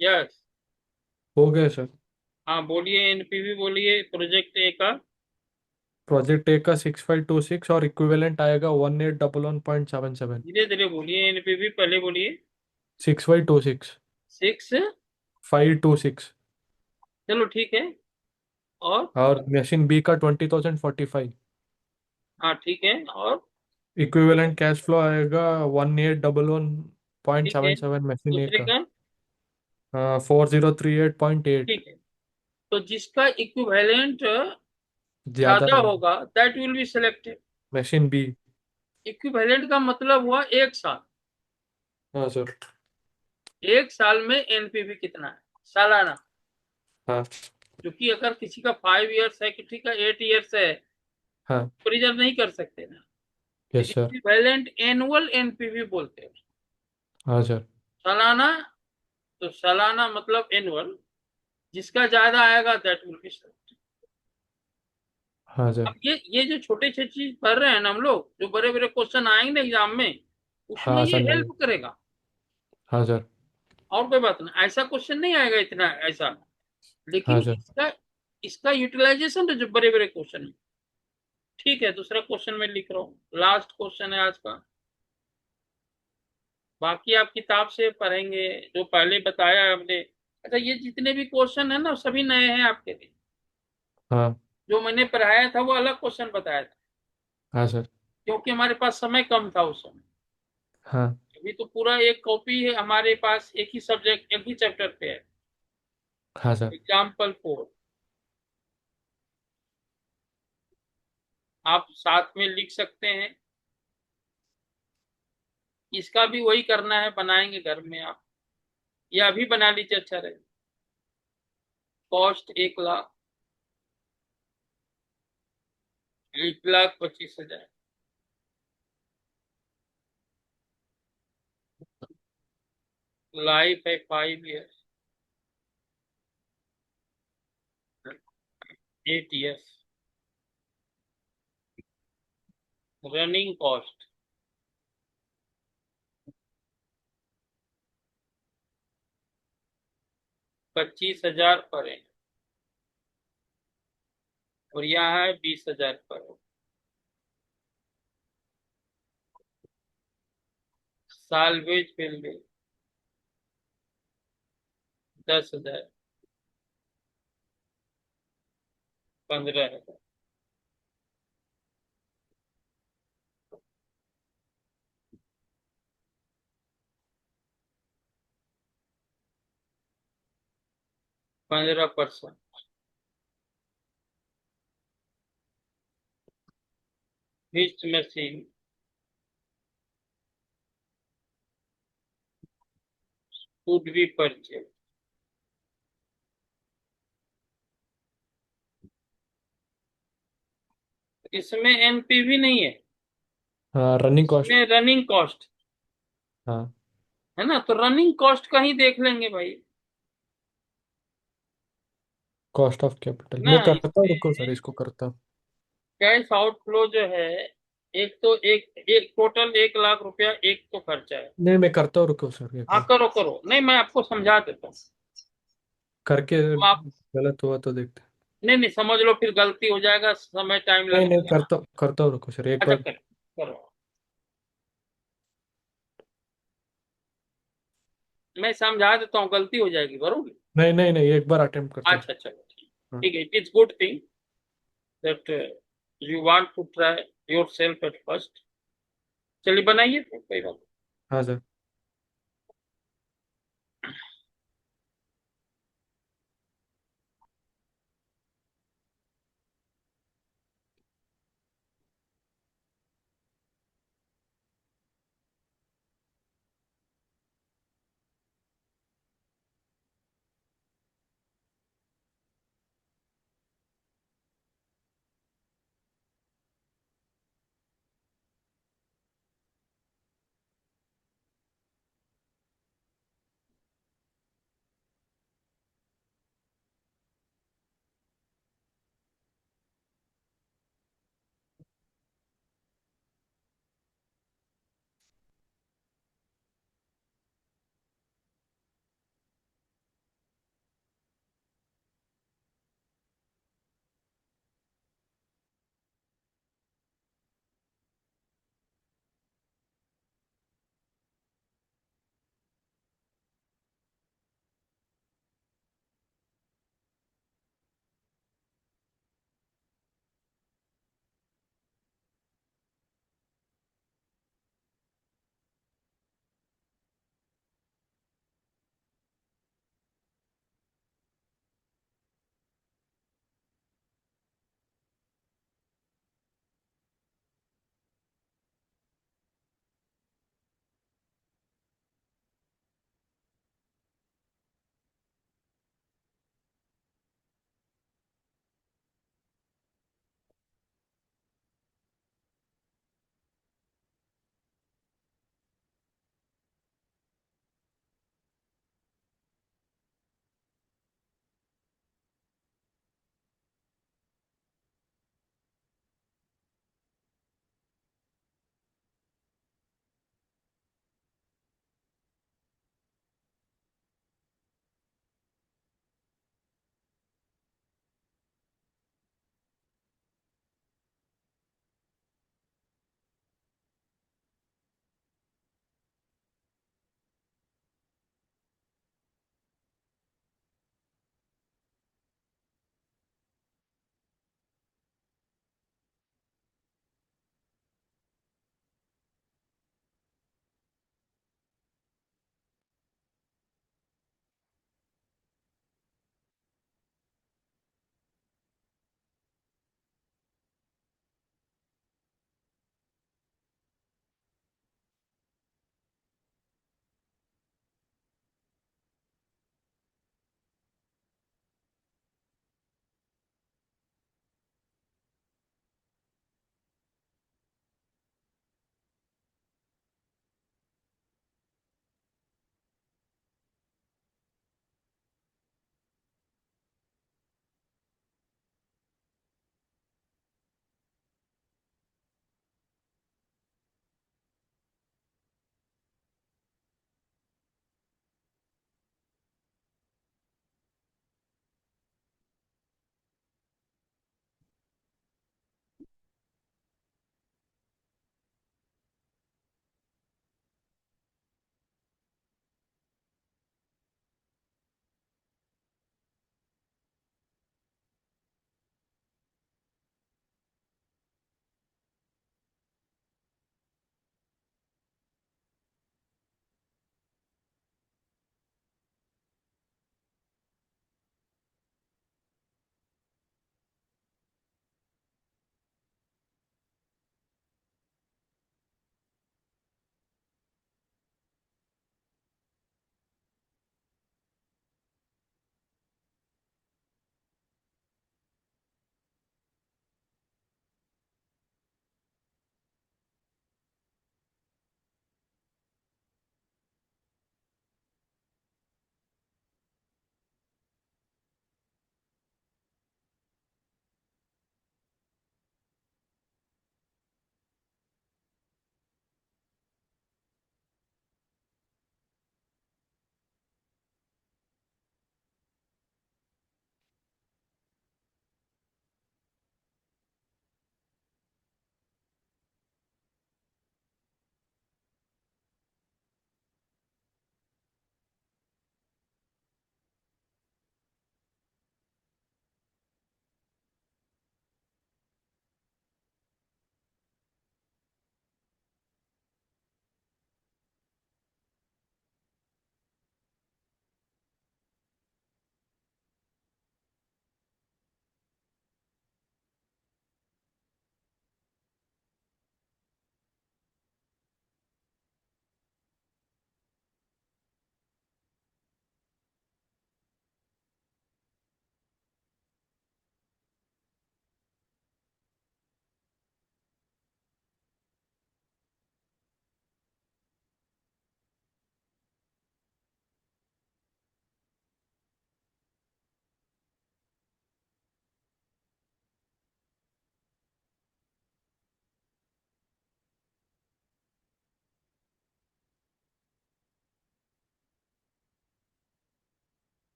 यस। हो गया सर। हाँ बोलिए, एनपीवी बोलिए, प्रोजेक्ट ए का। प्रोजेक्ट ए का 6526 और इक्विवेलेंट आएगा 1811.77। धीरे धीरे बोलिए, एनपीवी पहले बोलिए। 6526। सिक्स। 526। चलो ठीक है। और। और मशीन बी का 20,045। हाँ ठीक है। और। इक्विवेलेंट कैश फ्लो आएगा 1811 पॉइंट ठीक है। सेवन सेवन मशीन ए दूसरे का। का। 4038.8। ठीक है। तो जिसका इक्विवेलेंट ज्यादा ज्यादा रहेगा। होगा that will be selected. Machine B. Equivalent का मतलब हुआ एक साल। हाँ सर। एक साल में एनपीवी कितना है सालाना। हाँ। क्योंकि अगर किसी का 5 इयर्स है, किसी का 8 इयर्स है, हाँ। तो रिजर्व नहीं कर सकते ना। तो yes sir. Equivalent annual NPV बोलते हैं। हाँ सर। सालाना। तो सालाना मतलब एनुअल। जिसका ज्यादा आएगा दैट विल बी। हाँ सर। अब ये जो छोटे छोटे चीज पढ़ रहे हैं ना हम लोग, जो बड़े बड़े क्वेश्चन आएंगे ना एग्जाम में, उसमें हाँ ये सर नहीं। हेल्प करेगा। हाँ सर। और कोई बात नहीं, ऐसा क्वेश्चन नहीं आएगा इतना ऐसा। हाँ लेकिन सर। इसका इसका यूटिलाइजेशन तो जो बड़े बड़े क्वेश्चन है। ठीक है, दूसरा क्वेश्चन मैं लिख रहा हूँ, लास्ट क्वेश्चन है आज का। बाकी आप किताब से पढ़ेंगे, जो पहले बताया है हमने। अच्छा, ये जितने भी क्वेश्चन है ना सभी नए हैं आपके लिए। हाँ। जो मैंने पढ़ाया था वो अलग क्वेश्चन बताया था। हाँ सर। क्योंकि हमारे पास समय कम था उस समय। हाँ। अभी तो पूरा एक कॉपी है हमारे पास, एक ही सब्जेक्ट एक ही चैप्टर पे है। हाँ सर। एग्जाम्पल 4। आप साथ में लिख सकते हैं। इसका भी वही करना है, बनाएंगे घर में आप। या अभी बना लीजिए, अच्छा रहे। कॉस्ट 1 लाख। 1,25,000। लाइफ है 5 इयर्स। 8 इयर्स। रनिंग कॉस्ट 25,000 पर है। और यहाँ है 20,000 पर है। Salvage value 10,000। 15,000। 15%। हिस्ट मशीन वुड बी परचेज। इसमें एनपीवी नहीं है। हाँ रनिंग कॉस्ट। इसमें रनिंग कॉस्ट हाँ। है ना, तो रनिंग कॉस्ट का ही देख लेंगे भाई। कॉस्ट ऑफ कैपिटल ना मैं करता हूँ, रुको इसमें सर इसको करता हूँ। कैश आउटफ्लो जो है, एक तो एक एक टोटल 1 लाख रुपया एक तो खर्चा है। नहीं मैं करता हूँ, रुको सर एक हाँ बार। करो करो, नहीं मैं आपको समझा देता हूँ। करके तो आप। गलत हुआ तो देखते हैं। नहीं नहीं, समझ लो, फिर गलती हो जाएगा, समय टाइम नहीं नहीं, लगेगा। करता हूँ, रुको सर एक अच्छा बार। करो। करो। मैं समझा देता हूँ, गलती हो जाएगी बरोबर। नहीं नहीं नहीं, एक बार अटेम्प्ट करता हूँ। अच्छा चलो ठीक। हाँ। ठीक है, it is good thing that you want to try yourself at first. चलिए बनाइए, फिर कोई बात हाँ सर।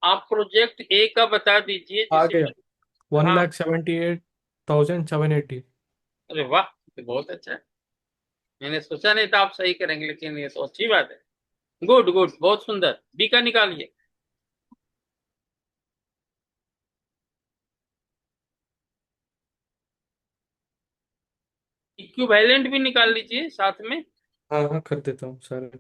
आप प्रोजेक्ट ए का बता दीजिए आ जिसे। गया। वन हाँ। लैख 78,780। अरे वाह, ये बहुत अच्छा है। मैंने सोचा नहीं था आप सही करेंगे, लेकिन ये तो अच्छी बात है। गुड गुड, बहुत सुंदर। बी का निकालिए। इक्विवेलेंट भी निकाल लीजिए साथ में। हाँ हाँ, कर देता हूँ सर।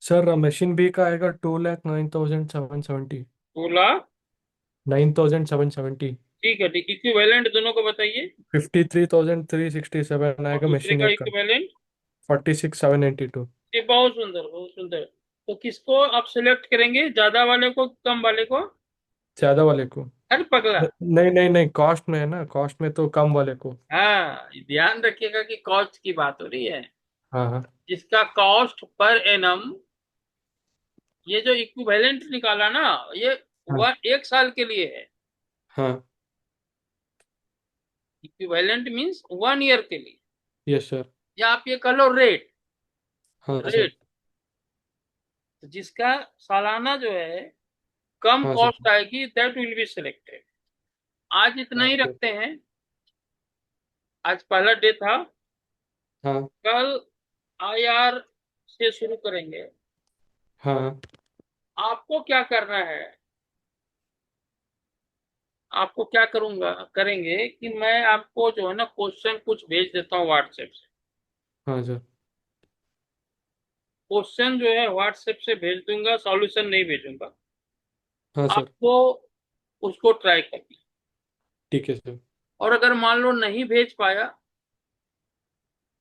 सर मशीन बी का आएगा 2,09,770। 2 लाख। 9,770। ठीक है, ठीक। इक्विवेलेंट दोनों को बताइए। 53,367 और आएगा दूसरे मशीन का ए का। इक्विवेलेंट। 46,782। ये बहुत सुंदर, बहुत सुंदर। तो किसको आप सिलेक्ट करेंगे, ज्यादा वाले को कम वाले को? ज्यादा वाले को। अरे पगला। नहीं नहीं नहीं, कॉस्ट में है ना, कॉस्ट में तो कम वाले को। हाँ, ध्यान रखिएगा कि कॉस्ट की बात हो रही है। हाँ हाँ जिसका कॉस्ट पर एनम, ये जो इक्विवेलेंट निकाला ना, ये हाँ वह 1 साल के लिए है। हाँ। इक्विवेलेंट मीन्स 1 ईयर के लिए। Yes sir. या आप ये कह लो रेट। हाँ सर। रेट। तो जिसका सालाना जो है कम हाँ सर। कॉस्ट आएगी, दैट विल बी सिलेक्टेड। आज इतना हाँ ही सर। रखते हैं। आज पहला डे था। हाँ कल आईआर से शुरू करेंगे। हाँ। आपको क्या करना है? आपको क्या करूंगा, करेंगे कि मैं आपको जो है ना क्वेश्चन कुछ भेज देता हूँ व्हाट्सएप से। हाँ सर। क्वेश्चन जो है व्हाट्सएप से भेज दूंगा, सॉल्यूशन नहीं भेजूंगा। हाँ सर। आपको उसको ट्राई करना। ठीक है सर। और अगर मान लो नहीं भेज पाया,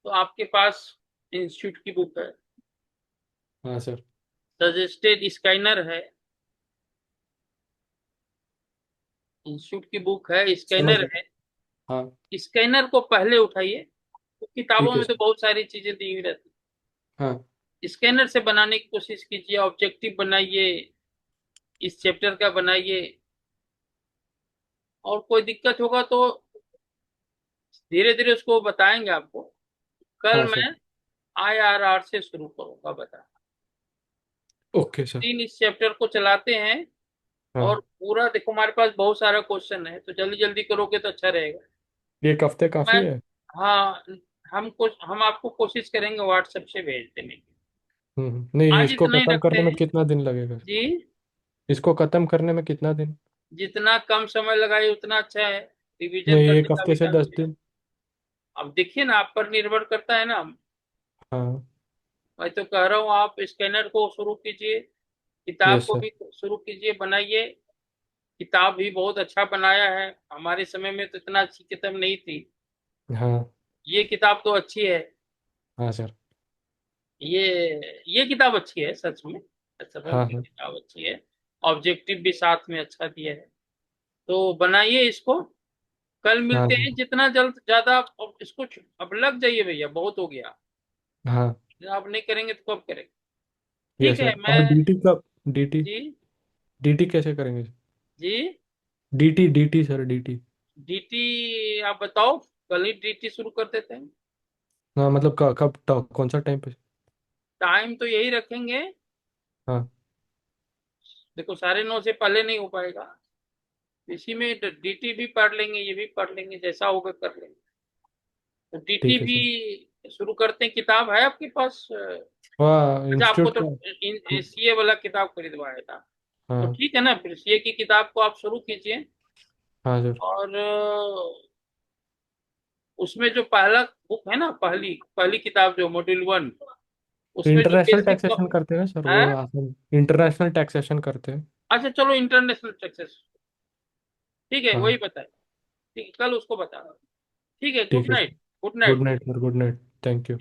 तो आपके पास इंस्टीट्यूट की बुक है, हाँ सर। सजेस्टेड स्कैनर है। इंस्टीट्यूट की बुक है, समझ स्कैनर गया। है। हाँ। स्कैनर को पहले उठाइए। तो किताबों ठीक है में तो सर। बहुत सारी चीजें दी हुई रहती हाँ है। स्कैनर से बनाने की कोशिश कीजिए, ऑब्जेक्टिव बनाइए, इस चैप्टर का बनाइए। और कोई दिक्कत होगा तो धीरे धीरे उसको बताएंगे आपको। कल हाँ सर। मैं आईआरआर से शुरू करूंगा बता। Okay sir. 3 इस चैप्टर को चलाते हैं। और हाँ। पूरा देखो, हमारे पास बहुत सारा क्वेश्चन है, तो जल्दी जल्दी करोगे तो अच्छा रहेगा। एक हफ्ते मैं, काफी है। हाँ, हम आपको कोशिश करेंगे व्हाट्सएप से भेज देने की। नहीं, आज इसको इतना ही खत्म रखते करने में हैं। कितना दिन लगेगा? जी। इसको खत्म करने में कितना दिन? जितना कम समय लगाए उतना अच्छा है। रिवीजन नहीं, करने एक का भी हफ्ते से टाइम 10 दिन। मिलेगा। अब देखिए ना, आप पर निर्भर करता है ना। हाँ। मैं तो कह रहा हूँ आप स्कैनर को शुरू कीजिए। किताब यस को सर। भी शुरू कीजिए, बनाइए। किताब भी बहुत अच्छा बनाया है। हमारे समय में तो इतना अच्छी किताब नहीं थी। हाँ ये किताब तो अच्छी है। हाँ सर। ये किताब अच्छी है सच में। सफल हाँ की हाँ किताब अच्छी है। ऑब्जेक्टिव भी साथ में अच्छा दिया है। तो बनाइए इसको। कल हाँ मिलते हाँ हैं, जितना जल्द ज्यादा। अब इसको अब लग जाइए भैया, बहुत हो गया। हाँ। आप नहीं करेंगे तो कब करेंगे? ठीक यस है, सर। मैं। और डीटी का? डीटी जी। डीटी कैसे करेंगे? जी। DT DT sir, DT. DT आप बताओ, कल ही डीटी शुरू कर देते हैं। हाँ मतलब कौन सा टाइम पे? टाइम तो यही रखेंगे। हाँ देखो 9:30 से पहले नहीं हो पाएगा। इसी में डीटी भी पढ़ लेंगे, ये भी पढ़ लेंगे, जैसा होगा कर लेंगे। तो डीटी ठीक है सर। भी शुरू करते हैं। किताब है आपके पास? वाह, अच्छा, आपको इंस्टीट्यूट तो का। सीए वाला किताब खरीदवाया था। तो हाँ। ठीक है ना, फिर सीए की किताब को आप शुरू कीजिए। हाँ सर। और उसमें जो पहला बुक है ना, पहली पहली किताब जो मॉड्यूल 1, उसमें जो इंटरनेशनल बेसिक टैक्सेशन करते हैं ना सर, है। वो आसान। इंटरनेशनल टैक्सेशन करते हैं। अच्छा चलो, इंटरनेशनल टैक्सेस, ठीक है, वही हाँ। बताए। ठीक है, कल उसको बता। ठीक है, गुड ठीक है night. Sir. Good good night. Night sir, good night. Thank you.